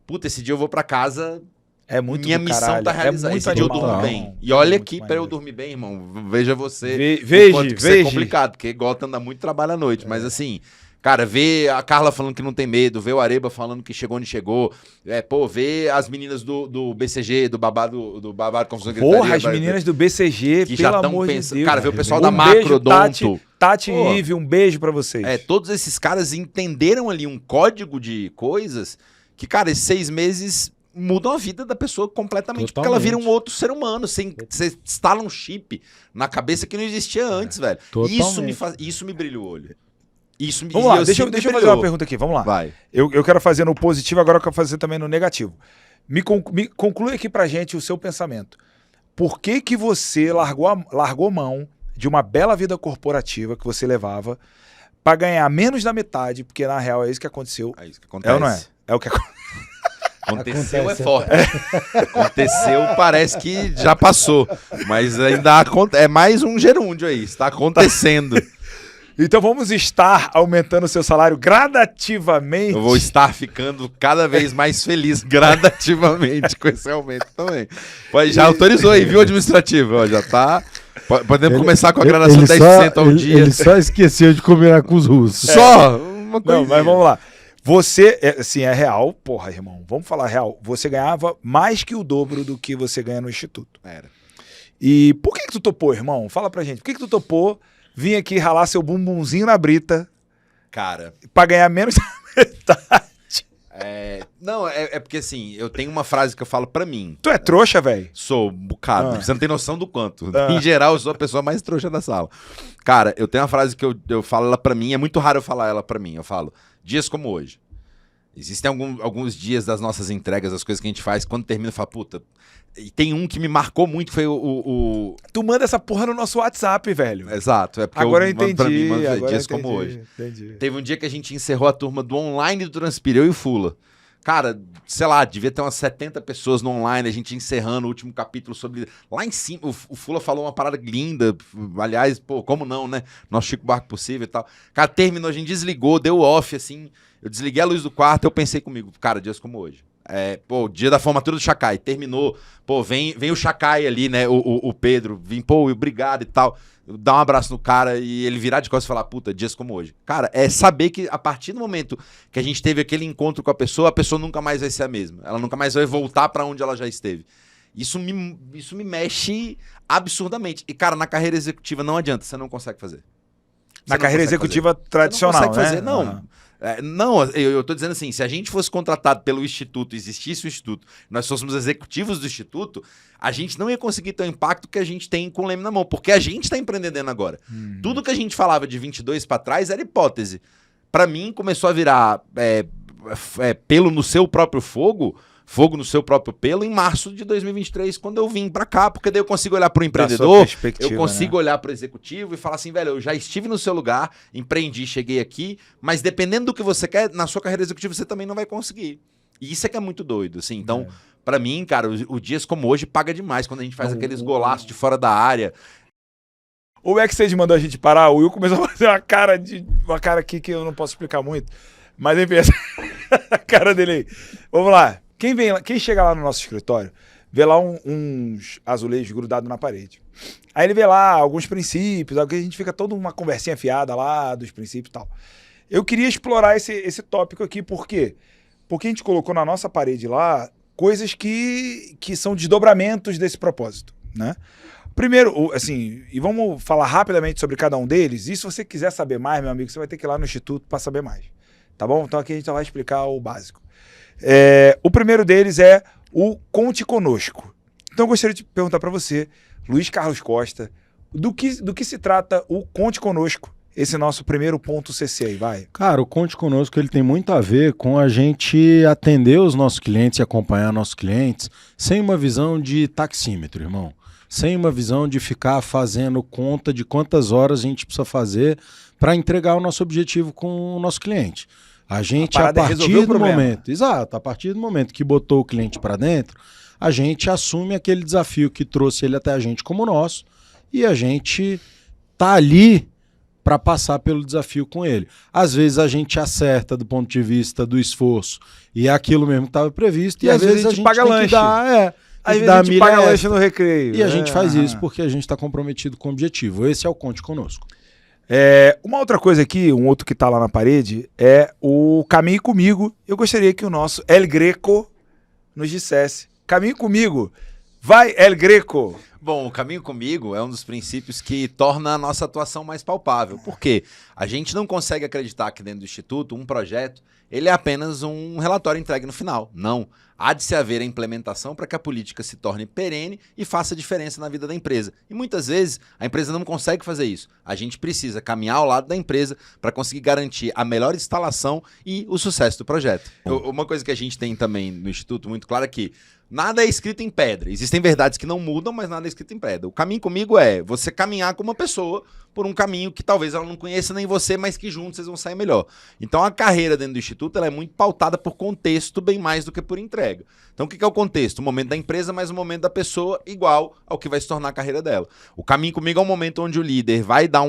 puta, esse dia eu vou pra casa... É muito Minha missão tá realizada. Esse dia eu durmo bem. E olha aqui, pra eu dormir bem, irmão, veja você. Veja. É complicado, porque Gota anda muito, trabalha à noite, mas assim... Cara, ver a Carla falando que não tem medo, ver o Areba falando que chegou onde chegou, ver as meninas do BCG, do babado Confusão e Gritaria. Porra, as meninas do BCG, que pelo já estão amor pensando. de Deus. Cara, ver o pessoal da Macrodonto. Tati e Ive, um beijo pra vocês. Todos esses caras entenderam ali um código de coisas que, cara, esses 6 meses mudam a vida da pessoa completamente, porque ela vira um outro ser humano, você instala um chip na cabeça que não existia antes, velho. Isso me brilha o olho. Vamos lá, deixa eu fazer uma pergunta aqui, vamos lá. Vai. Eu quero fazer no positivo, agora eu quero fazer também no negativo. Me conclui aqui pra gente o seu pensamento. Por que você largou mão de uma bela vida corporativa que você levava pra ganhar menos da metade, porque na real é isso que aconteceu. É isso que acontece. É ou não é? É o que Aconteceu é forte. Aconteceu, parece que já passou. Mas ainda é mais um gerúndio aí. Está acontecendo. Então vamos estar aumentando o seu salário gradativamente. Eu vou estar ficando cada vez mais feliz gradativamente com esse aumento também. Já autorizou aí, viu, administrativo? Ó, já tá... Podemos começar com a gradação de 10% ao dia. Ele só esqueceu de combinar com os russos. Só uma coisa. Não, mas vamos lá. Você, assim, é real, porra, irmão, vamos falar real. Você ganhava mais que o dobro do que você ganha no Instituto. Era. E por que tu topou, irmão? Fala pra gente. Por que tu topou vir aqui ralar seu bumbumzinho na brita, cara, pra ganhar menos da metade? Não, é porque assim, eu tenho uma frase que eu falo pra mim. Tu é trouxa, velho? Sou um bocado. Você não tem noção do quanto. Em geral, eu sou a pessoa mais trouxa da sala. Cara, eu tenho uma frase que eu falo ela pra mim, é muito raro eu falar ela pra mim. Eu falo, dias como hoje. Existem alguns dias das nossas entregas, das coisas que a gente faz, quando termina, eu falo, puta... E tem um que me marcou muito, foi o... Tu manda essa porra no nosso WhatsApp, velho. Exato. É porque agora eu entendi. Pra mim, dias como hoje. Entendi. Teve um dia que a gente encerrou a turma do online do Transpira, eu e o Fula. Cara, sei lá, devia ter umas 70 pessoas no online, a gente encerrando o último capítulo sobre... Lá em cima, o Fula falou uma parada linda, aliás, pô, como não, né? Nosso Chico Barco Possível e tal. Cara, terminou, a gente desligou, deu off, assim... Eu desliguei a luz do quarto, eu pensei comigo, cara, dias como hoje. Dia da formatura do Chacai, terminou, pô, vem o Chacai ali, né, o Pedro, vim, pô, obrigado e tal, dar um abraço no cara e ele virar de costas e falar, puta, dias como hoje. Cara, é saber que a partir do momento que a gente teve aquele encontro com a pessoa nunca mais vai ser a mesma, ela nunca mais vai voltar pra onde ela já esteve. Isso me mexe absurdamente. E, cara, na carreira executiva não adianta, você não consegue fazer. Na carreira executiva tradicional, você não consegue né? fazer, não. Não, eu tô dizendo assim, se a gente fosse contratado pelo Instituto, existisse o Instituto, nós fôssemos executivos do Instituto, a gente não ia conseguir ter o impacto que a gente tem com o leme na mão, porque a gente está empreendendo agora. Tudo que a gente falava de 22 para trás era hipótese. Para mim, começou a virar pelo no seu próprio fogo no seu próprio pelo em março de 2023, quando eu vim para cá, porque daí eu consigo olhar para o empreendedor, eu consigo olhar para o executivo e falar assim, velho, eu já estive no seu lugar, empreendi, cheguei aqui, mas dependendo do que você quer, na sua carreira executiva você também não vai conseguir. E isso é que é muito doido, assim. Então, para mim, cara, o dias como hoje paga demais, quando a gente faz aqueles golaços de fora da área. O backstage mandou a gente parar, o Will começou a fazer uma cara aqui que eu não posso explicar muito, mas enfim, a cara dele aí. Vamos lá. Quem chega lá no nosso escritório, vê lá uns azulejos grudados na parede. Aí ele vê lá alguns princípios, a gente fica toda uma conversinha fiada lá dos princípios e tal. Eu queria explorar esse tópico aqui, por quê? Porque a gente colocou na nossa parede lá coisas que são desdobramentos desse propósito, né? Primeiro, assim, e vamos falar rapidamente sobre cada um deles, e se você quiser saber mais, meu amigo, você vai ter que ir lá no Instituto para saber mais, tá bom? Então aqui a gente só vai explicar o básico. O primeiro deles é o Conte Conosco. Então eu gostaria de perguntar para você, Luiz Carlos Costa, do que se trata o Conte Conosco, esse nosso primeiro ponto CC aí, vai? Cara, o Conte Conosco ele tem muito a ver com a gente atender os nossos clientes e acompanhar nossos clientes sem uma visão de taxímetro, irmão. Sem uma visão de ficar fazendo conta de quantas horas a gente precisa fazer para entregar o nosso objetivo com o nosso cliente. A gente, a partir do momento, exato, a partir do momento que botou o cliente para dentro, a gente assume aquele desafio que trouxe ele até a gente como nosso e a gente tá ali para passar pelo desafio com ele. Às vezes a gente acerta do ponto de vista do esforço e é aquilo mesmo que estava previsto e às vezes a gente paga tem lanche. Que dar, às vezes a gente paga lanche no recreio. E a gente faz isso porque a gente está comprometido com o objetivo. Esse é o Conte Conosco. Uma outra coisa aqui, um outro que tá lá na parede, é o Caminhe Comigo. Eu gostaria que o nosso El Greco nos dissesse. Caminhe comigo. Vai, El Greco. Bom, o Caminho Comigo é um dos princípios que torna a nossa atuação mais palpável. Por quê? A gente não consegue acreditar que dentro do Instituto um projeto ele é apenas um relatório entregue no final. Não. Há de se haver a implementação para que a política se torne perene e faça diferença na vida da empresa. E muitas vezes a empresa não consegue fazer isso. A gente precisa caminhar ao lado da empresa para conseguir garantir a melhor instalação e o sucesso do projeto. Uma coisa que a gente tem também no Instituto muito clara é que nada é escrito em pedra. Existem verdades que não mudam, mas nada é escrito em pedra. O Caminho Comigo é você caminhar com uma pessoa por um caminho que talvez ela não conheça nem você, mas que juntos vocês vão sair melhor. Então a carreira dentro do Instituto ela é muito pautada por contexto bem mais do que por entrega. Então o que é o contexto? O momento da empresa, mas o momento da pessoa igual ao que vai se tornar a carreira dela. O Caminho Comigo é um momento onde o líder vai dar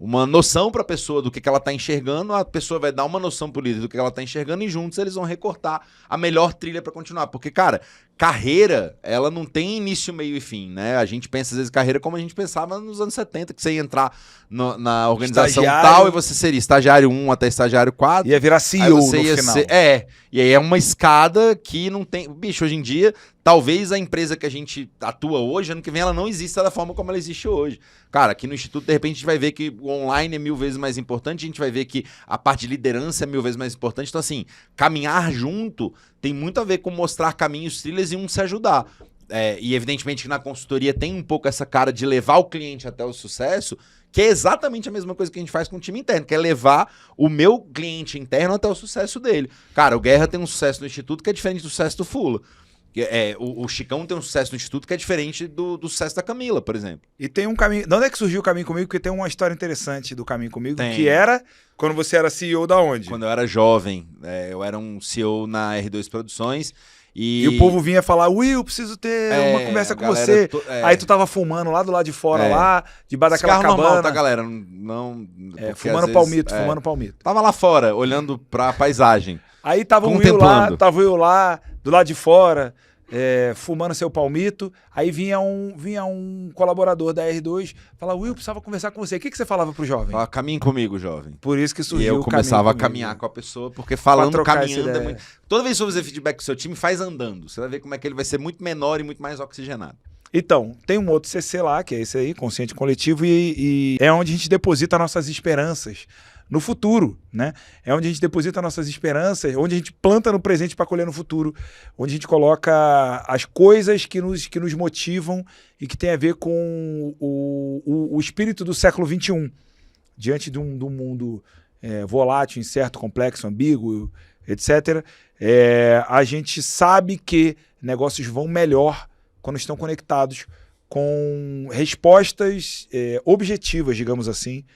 uma noção para a pessoa do que ela está enxergando, a pessoa vai dar uma noção para o líder do que ela está enxergando e juntos eles vão recortar a melhor trilha para continuar. Porque, cara, carreira, ela não tem início, meio e fim, né? A gente pensa, às vezes, carreira como a gente pensava nos anos 70, que você ia entrar na organização tal e você seria estagiário 1 até estagiário 4. Ia virar CEO no final. E aí é uma escada que não tem... Bicho, hoje em dia, talvez a empresa que a gente atua hoje, ano que vem, ela não exista da forma como ela existe hoje. Cara, aqui no Instituto, de repente, a gente vai ver que o online é 1000 vezes mais importante, a gente vai ver que a parte de liderança é 1000 vezes mais importante. Então, assim, caminhar junto tem muito a ver com mostrar caminhos, trilhas e um se ajudar. E evidentemente que na consultoria tem um pouco essa cara de levar o cliente até o sucesso, que é exatamente a mesma coisa que a gente faz com o time interno, que é levar o meu cliente interno até o sucesso dele. Cara, o Guerra tem um sucesso no Instituto que é diferente do sucesso do Fula. O Chicão tem um sucesso no Instituto que é diferente do sucesso da Camila, por exemplo. E tem um caminho... De onde é que surgiu o Caminho Comigo? Porque tem uma história interessante do Caminho Comigo, Tem. que era quando você era CEO da onde? Quando eu era jovem, eu era um CEO na R2 Produções. E o povo vinha falar, Will, preciso ter uma conversa com você. Aí tu tava fumando lá do lado de fora, lá, debaixo daquela cabana. Normal, tá, galera? Não, fumando palmito, fumando palmito. Tava lá fora, olhando pra paisagem. Aí tava o Will lá, do lado de fora, fumando seu palmito. Aí vinha um colaborador da R2, falava, Will, precisava conversar com você. O que você falava pro jovem? Caminhe comigo, jovem. Por isso que surgiu E eu começava a caminhar com a pessoa, porque falando, caminhando é muito... Toda vez que você fazer feedback com o seu time, faz andando. Você vai ver como é que ele vai ser muito menor e muito mais oxigenado. Então, tem um outro CC lá, que é esse aí, Consciente Coletivo, e é onde a gente deposita nossas esperanças no futuro, né? É onde a gente deposita nossas esperanças, onde a gente planta no presente para colher no futuro, onde a gente coloca as coisas que nos motivam e que tem a ver com o espírito do século XXI, diante de um mundo volátil, incerto, complexo, ambíguo, etc. A gente sabe que negócios vão melhor quando estão conectados com respostas objetivas, digamos assim,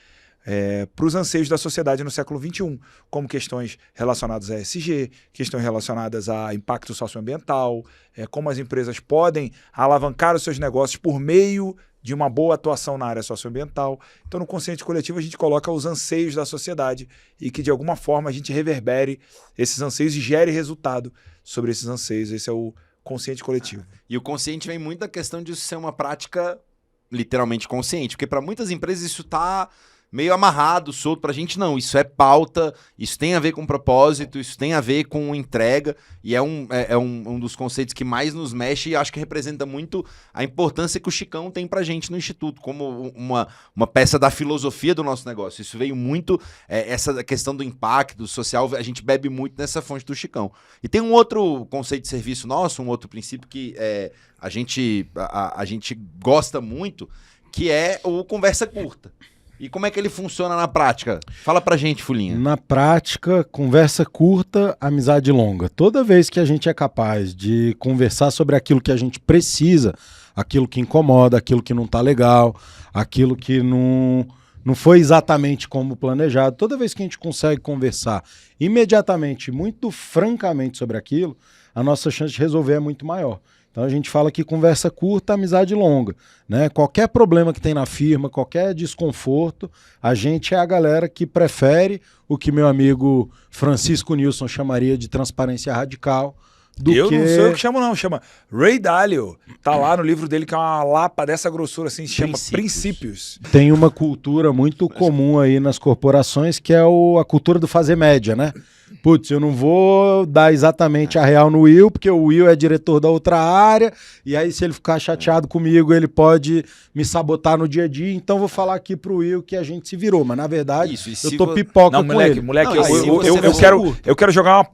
para os anseios da sociedade no século XXI, como questões relacionadas a ESG, questões relacionadas a impacto socioambiental, como as empresas podem alavancar os seus negócios por meio de uma boa atuação na área socioambiental. Então, no consciente coletivo, a gente coloca os anseios da sociedade e que, de alguma forma, a gente reverbere esses anseios e gere resultado sobre esses anseios. Esse é o consciente coletivo. E o consciente vem muito da questão de ser uma prática literalmente consciente, porque para muitas empresas isso está meio amarrado, solto. Pra gente não, isso é pauta, isso tem a ver com propósito, isso tem a ver com entrega, e é um dos conceitos que mais nos mexe e acho que representa muito a importância que o Chicão tem pra gente no Instituto, como uma peça da filosofia do nosso negócio. Isso veio muito, essa questão do impacto social, a gente bebe muito nessa fonte do Chicão. E tem um outro conceito de serviço nosso, um outro princípio que a gente gosta muito, que é o conversa curta. E como é que ele funciona na prática? Fala pra gente, Fulinha. Na prática, conversa curta, amizade longa. Toda vez que a gente é capaz de conversar sobre aquilo que a gente precisa, aquilo que incomoda, aquilo que não tá legal, aquilo que não foi exatamente como planejado, toda vez que a gente consegue conversar imediatamente, muito francamente sobre aquilo, a nossa chance de resolver é muito maior. Então a gente fala que conversa curta, amizade longa, né? Qualquer problema que tem na firma, qualquer desconforto, a gente é a galera que prefere o que meu amigo Francisco Nilson chamaria de transparência radical. Não sou eu que chamo, não. Chama Ray Dalio. Tá lá no livro dele, que é uma lapa dessa grossura, assim, se chama Princípios. Tem uma cultura muito comum aí nas corporações, que é a cultura do fazer média, né? Putz, eu não vou dar exatamente a real no Will, porque o Will é diretor da outra área, e aí se ele ficar chateado comigo, ele pode me sabotar no dia a dia, então vou falar aqui pro Will que a gente se virou, mas na verdade eu tô pipoca com ele. Moleque, eu quero jogar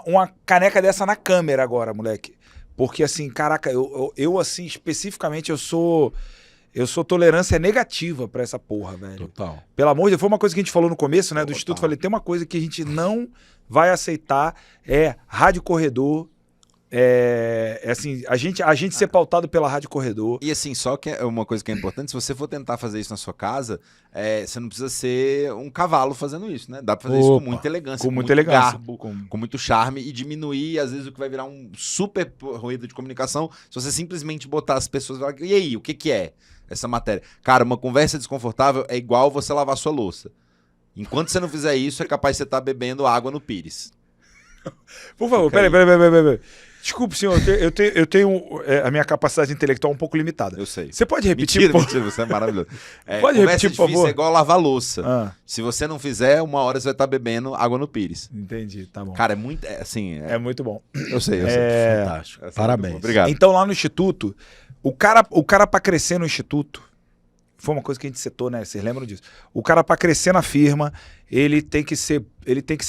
uma caneca dessa na câmera agora, moleque. Porque assim, caraca, eu assim, especificamente, eu sou tolerância negativa pra essa porra, velho. Total. Pelo amor de Deus, foi uma coisa que a gente falou no começo, né, do Instituto. Falei, tem uma coisa que a gente não vai aceitar, rádio corredor. Assim, a gente ser pautado pela rádio corredor. E assim, só que é uma coisa que é importante, se você for tentar fazer isso na sua casa, você não precisa ser um cavalo fazendo isso, né? Dá pra fazer isso com muita elegância, com muita elegância, garbo, com muito charme e diminuir, às vezes, o que vai virar um super ruído de comunicação, se você simplesmente botar as pessoas e falar, e aí, o que é essa matéria? Cara, uma conversa desconfortável é igual você lavar sua louça. Enquanto você não fizer isso, é capaz de você estar bebendo água no Pires. Por favor, peraí. Desculpe, senhor, eu tenho a minha capacidade intelectual um pouco limitada. Eu sei. Você pode repetir, Mentira, você é maravilhoso. Pode repetir, por favor? É igual lavar louça. Se você não fizer, uma hora você vai estar bebendo água no Pires. Entendi, tá bom. Cara, é muito, assim... É muito bom. Eu sei. Fantástico. Parabéns. Obrigado. Então, lá no Instituto, o cara para crescer no Instituto, foi uma coisa que a gente citou, né? Vocês lembram disso? O cara, para crescer na firma, ele tem que ser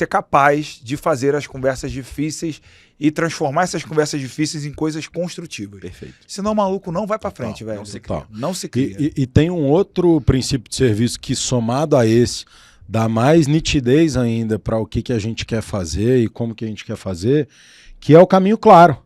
capaz de fazer as conversas difíceis e transformar essas conversas difíceis em coisas construtivas. Perfeito. Senão o maluco não vai para frente, velho. Não se cria. E tem um outro princípio de serviço que, somado a esse, dá mais nitidez ainda para o que a gente quer fazer e como que a gente quer fazer, que é o caminho claro.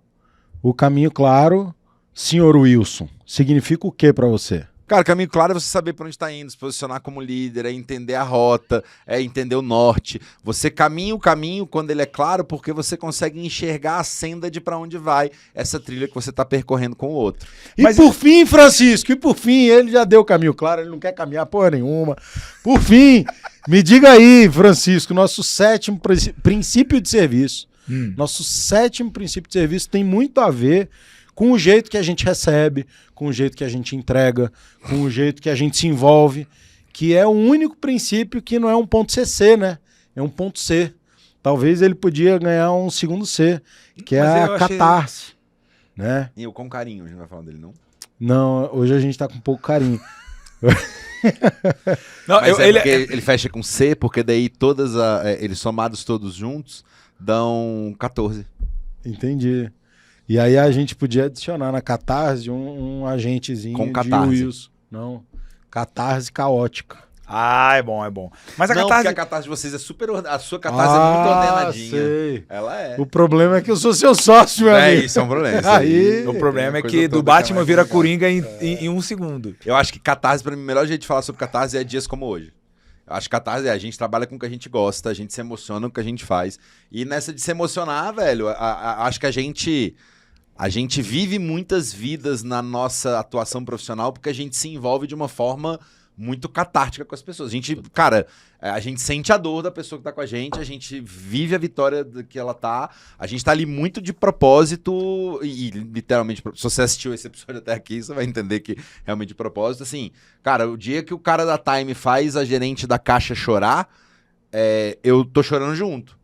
O caminho claro, senhor Wilson, significa o que para você? Cara, caminho claro é você saber para onde está indo, se posicionar como líder, é entender a rota, é entender o norte. Você caminha o caminho quando ele é claro, porque você consegue enxergar a senda de para onde vai essa trilha que você está percorrendo com o outro. Mas por fim, Francisco, ele já deu o caminho claro, ele não quer caminhar porra nenhuma. Por fim, me diga aí, Francisco, nosso 7º princípio de serviço. Nosso 7º princípio de serviço tem muito a ver com o jeito que a gente recebe, com o jeito que a gente entrega, com o jeito que a gente se envolve, que é o único princípio que não é um ponto CC, né? É um ponto C. Talvez ele podia ganhar um segundo C, que é a catarse, né? E eu com carinho, a gente vai falar dele, não? Não, hoje a gente tá com pouco carinho. Não, Mas ele fecha com C, porque daí eles somados todos juntos dão 14. Entendi. E aí a gente podia adicionar na Catarse um agentezinho Com de Catarse. Wilson. Não, Catarse caótica. Ah, é bom, é bom. Mas a Não, Catarse... porque a Catarse de vocês é super... A sua Catarse é muito ordenadinha. Sei. Ela é. O problema é que eu sou seu sócio, meu amigo. Isso é um problema. Isso Aí- O problema é coisa que toda do Batman mais vira complicada. Coringa em 1 segundo. Eu acho que Catarse, pra mim, o melhor jeito de falar sobre Catarse é dias como hoje. Eu acho que Catarse a gente trabalha com o que a gente gosta, a gente se emociona com o que a gente faz. E nessa de se emocionar, velho, acho que a gente vive muitas vidas na nossa atuação profissional porque a gente se envolve de uma forma muito catártica com as pessoas. A gente, cara, a gente sente a dor da pessoa que tá com a gente vive a vitória que ela tá, a gente tá ali muito de propósito e literalmente, se você assistiu esse episódio até aqui, você vai entender que realmente de propósito, assim, cara, o dia que o cara da Time faz a gerente da Caixa chorar, eu tô chorando junto.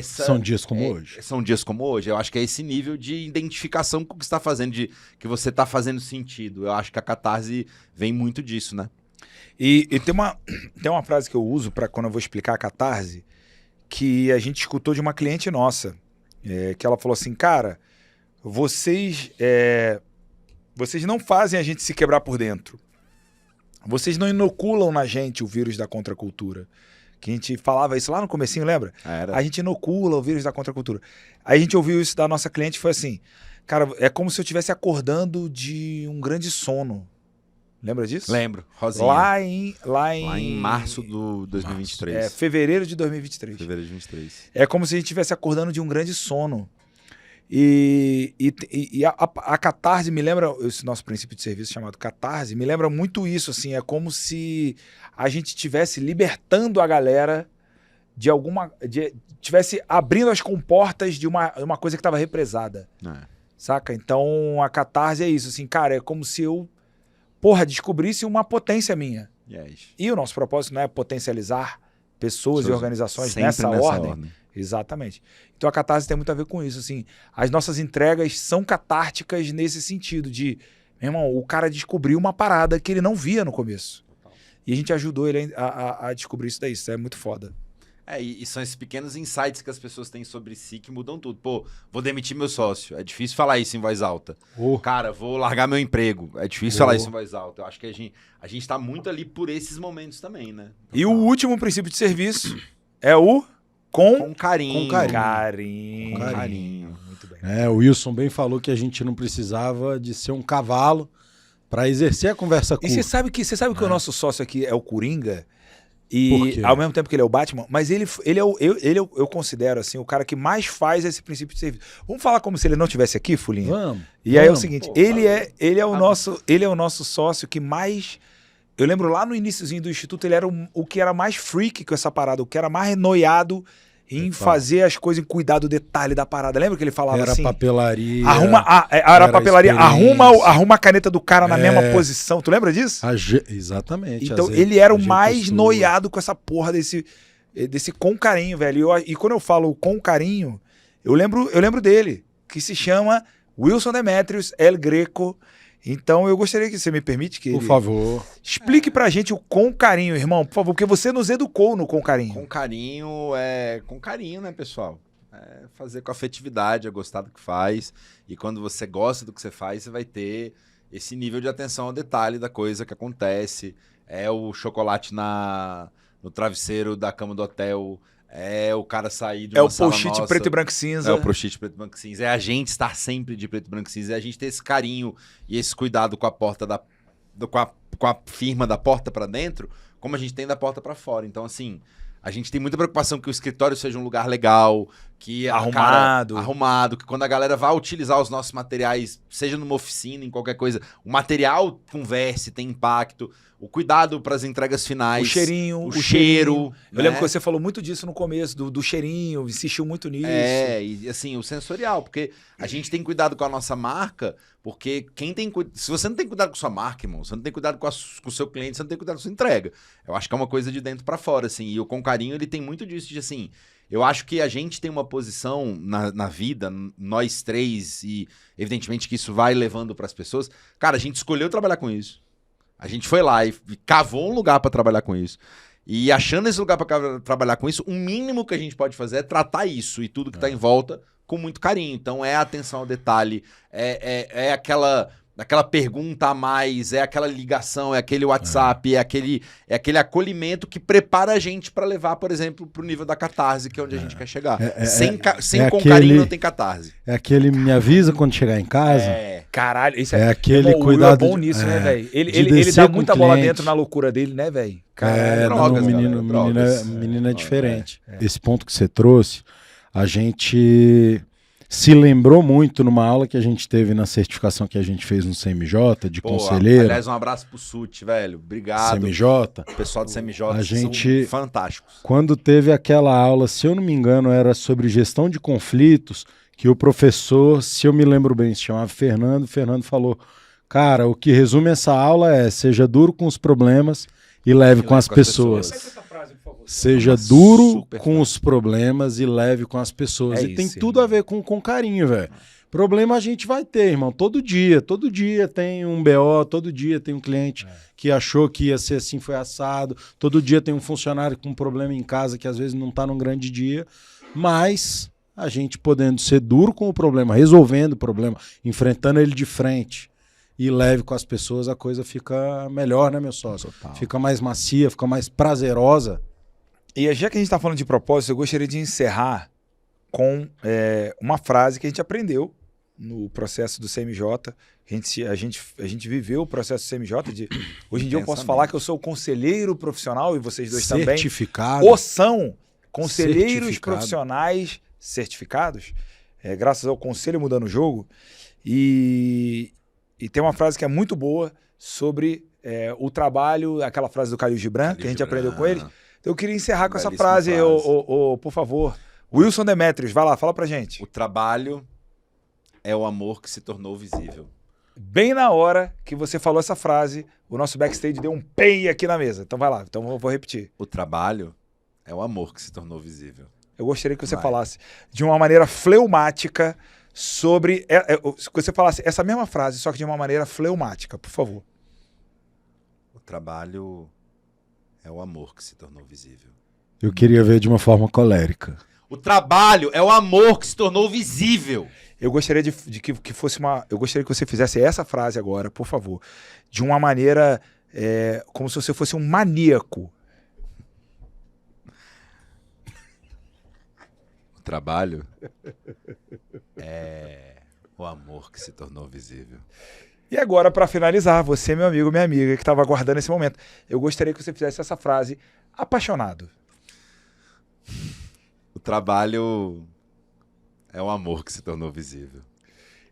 São dias como hoje. São dias como hoje. Eu acho que é esse nível de identificação com o que você está fazendo, que você está fazendo sentido. Eu acho que a Catarse vem muito disso, né? E tem uma frase que eu uso para quando eu vou explicar a Catarse, que a gente escutou de uma cliente nossa, que ela falou assim, cara, vocês não fazem a gente se quebrar por dentro. Vocês não inoculam na gente o vírus da contracultura. Que a gente falava isso lá no comecinho, lembra? A gente inocula o vírus da contracultura. Aí a gente ouviu isso da nossa cliente e foi assim, cara, é como se eu estivesse acordando de um grande sono. Lembra disso? Lembro, Rosinha. Lá em março do 2023. Fevereiro de 2023. Fevereiro de 2023. É como se a gente estivesse acordando de um grande sono. E a Catarse me lembra, esse nosso princípio de serviço chamado Catarse, me lembra muito isso, assim, é como se a gente estivesse libertando a galera estivesse abrindo as comportas de uma coisa que estava represada, saca? Então a Catarse é isso, assim, cara, é como se eu, descobrisse uma potência minha. Yes. E o nosso propósito não é potencializar pessoas e organizações Sempre nessa ordem. Exatamente. Então a Catarse tem muito a ver com isso, assim. As nossas entregas são catárticas nesse sentido de, meu irmão, o cara descobriu uma parada que ele não via no começo. E a gente ajudou ele a descobrir isso daí. Isso é muito foda. E são esses pequenos insights que as pessoas têm sobre si que mudam tudo. Pô, vou demitir meu sócio. É difícil falar isso em voz alta. Cara, vou largar meu emprego. É difícil falar isso em voz alta. Eu acho que a gente tá muito ali por esses momentos também, né? E o último princípio de serviço é o com carinho. carinho. Muito bem. O Wilson bem falou que a gente não precisava de ser um cavalo para exercer a conversa curta. E você sabe que o nosso sócio aqui é o Coringa? Por E quê? ao mesmo tempo que ele é o Batman, mas eu considero assim, o cara que mais faz esse princípio de serviço. Vamos falar como se ele não estivesse aqui, Fulinha? Vamos. E aí é o seguinte, ele é o nosso sócio que mais... Eu lembro lá no iniciozinho do Instituto, ele era o que era mais freak com essa parada, o que era mais noiado em fazer as coisas, em cuidar do detalhe da parada. Lembra que ele falava Era assim? papelaria. Era papelaria. experiência. Arruma a caneta do cara na mesma posição. Tu lembra disso? Exatamente. Então, Azeite, ele era o ajeito mais sua. noiado com essa porra desse com carinho, velho. E quando eu falo com carinho, eu lembro dele, que se chama Wilson Demetrios El Greco. Então, eu gostaria que você me permite que Por ele favor. explique pra gente o com carinho, irmão, por favor, porque você nos educou no com carinho. Com carinho, né, pessoal? É fazer com afetividade, é gostar do que faz. E quando você gosta do que você faz, você vai ter esse nível de atenção ao detalhe da coisa que acontece. É o chocolate no travesseiro da cama do hotel. É o cara sair de uma sala post-it nossa. preto e branco e cinza. É o post-it preto e branco e cinza. É a gente estar sempre de preto e branco e cinza. É a gente ter esse carinho e esse cuidado com a porta com a firma da porta para dentro, como a gente tem da porta para fora. Então, assim, a gente tem muita preocupação que o escritório seja um lugar legal, que arrumado, que quando a galera vai utilizar os nossos materiais, seja numa oficina, em qualquer coisa, o material converse, tem impacto, o cuidado para as entregas finais, O cheirinho. cheiro. Eu lembro que você falou muito disso no começo, do cheirinho, insistiu muito nisso. E assim, o sensorial, porque a gente tem cuidado com a nossa marca, porque se você não tem cuidado com a sua marca, irmão, você não tem cuidado com o seu cliente, você não tem cuidado com a sua entrega. Eu acho que é uma coisa de dentro para fora, assim, e o Com Carinho, ele tem muito disso, de assim, eu acho que a gente tem uma posição na vida, nós três, e evidentemente que isso vai levando para as pessoas. Cara, a gente escolheu trabalhar com isso. A gente foi lá e cavou um lugar para trabalhar com isso. E achando esse lugar para trabalhar com isso, o mínimo que a gente pode fazer é tratar isso e tudo que tá em volta com muito carinho. Então é atenção ao detalhe, é aquela pergunta a mais, é aquela ligação, é aquele WhatsApp, é aquele acolhimento que prepara a gente para levar, por exemplo, pro nível da catarse, que é onde a gente quer chegar. Sem com carinho não tem catarse. É aquele me avisa quando chegar em casa. Caralho, isso é aquele o cuidado. Will é bom nisso, né, velho? Ele dá muita bola dentro na loucura dele, né, velho? Menino é diferente. Esse ponto que você trouxe, a gente se lembrou muito numa aula que a gente teve na certificação que a gente fez no CMJ, de conselheiro. Aliás, um abraço pro SUT, velho. Obrigado. CMJ. O pessoal do CMJ a gente, são fantásticos. Quando teve aquela aula, se eu não me engano, era sobre gestão de conflitos, que o professor, se eu me lembro bem, se chamava Fernando. O Fernando falou, cara, o que resume essa aula é seja duro com os problemas e leve com as pessoas. Seja duro com os problemas e leve com as pessoas. E tem tudo a ver com carinho, velho. Problema a gente vai ter, irmão. Todo dia tem um BO, todo dia tem um cliente que achou que ia ser assim, foi assado. Todo dia tem um funcionário com um problema em casa que às vezes não tá num grande dia. Mas a gente podendo ser duro com o problema, resolvendo o problema, enfrentando ele de frente e leve com as pessoas, a coisa fica melhor, né, meu sócio? Total. Fica mais macia, fica mais prazerosa. E já que a gente está falando de propósito, eu gostaria de encerrar com uma frase que a gente aprendeu no processo do CMJ. A gente viveu o processo do CMJ. Hoje em dia eu posso falar que eu sou conselheiro profissional e vocês dois certificado. também. Ou são conselheiros profissionais certificados, graças ao Conselho Mudando o Jogo. E tem uma frase que é muito boa sobre o trabalho, aquela frase do Khalil Gibran, que a gente aprendeu com ele. Eu queria encerrar com essa frase, por favor. Wilson Demetrios, vai lá, fala pra gente. O trabalho é o amor que se tornou visível. Bem na hora que você falou essa frase, o nosso backstage deu um pei aqui na mesa. Então vai lá, então eu vou repetir. O trabalho é o amor que se tornou visível. Eu gostaria que você falasse de uma maneira fleumática sobre... que você falasse essa mesma frase, só que de uma maneira fleumática, por favor. O trabalho... é o amor que se tornou visível. Eu queria ver de uma forma colérica. O trabalho é o amor que se tornou visível. Eu gostaria que fosse uma... Eu gostaria que você fizesse essa frase agora, por favor. De uma maneira... como se você fosse um maníaco. O trabalho é o amor que se tornou visível. E agora, para finalizar, você, meu amigo, minha amiga, que estava aguardando esse momento, eu gostaria que você fizesse essa frase apaixonado. O trabalho é o amor que se tornou visível.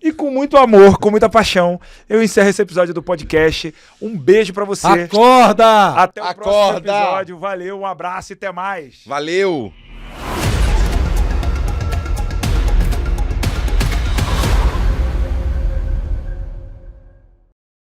E com muito amor, com muita paixão, eu encerro esse episódio do podcast. Um beijo para você. Acorda! Até o próximo episódio. Valeu, um abraço e até mais. Valeu!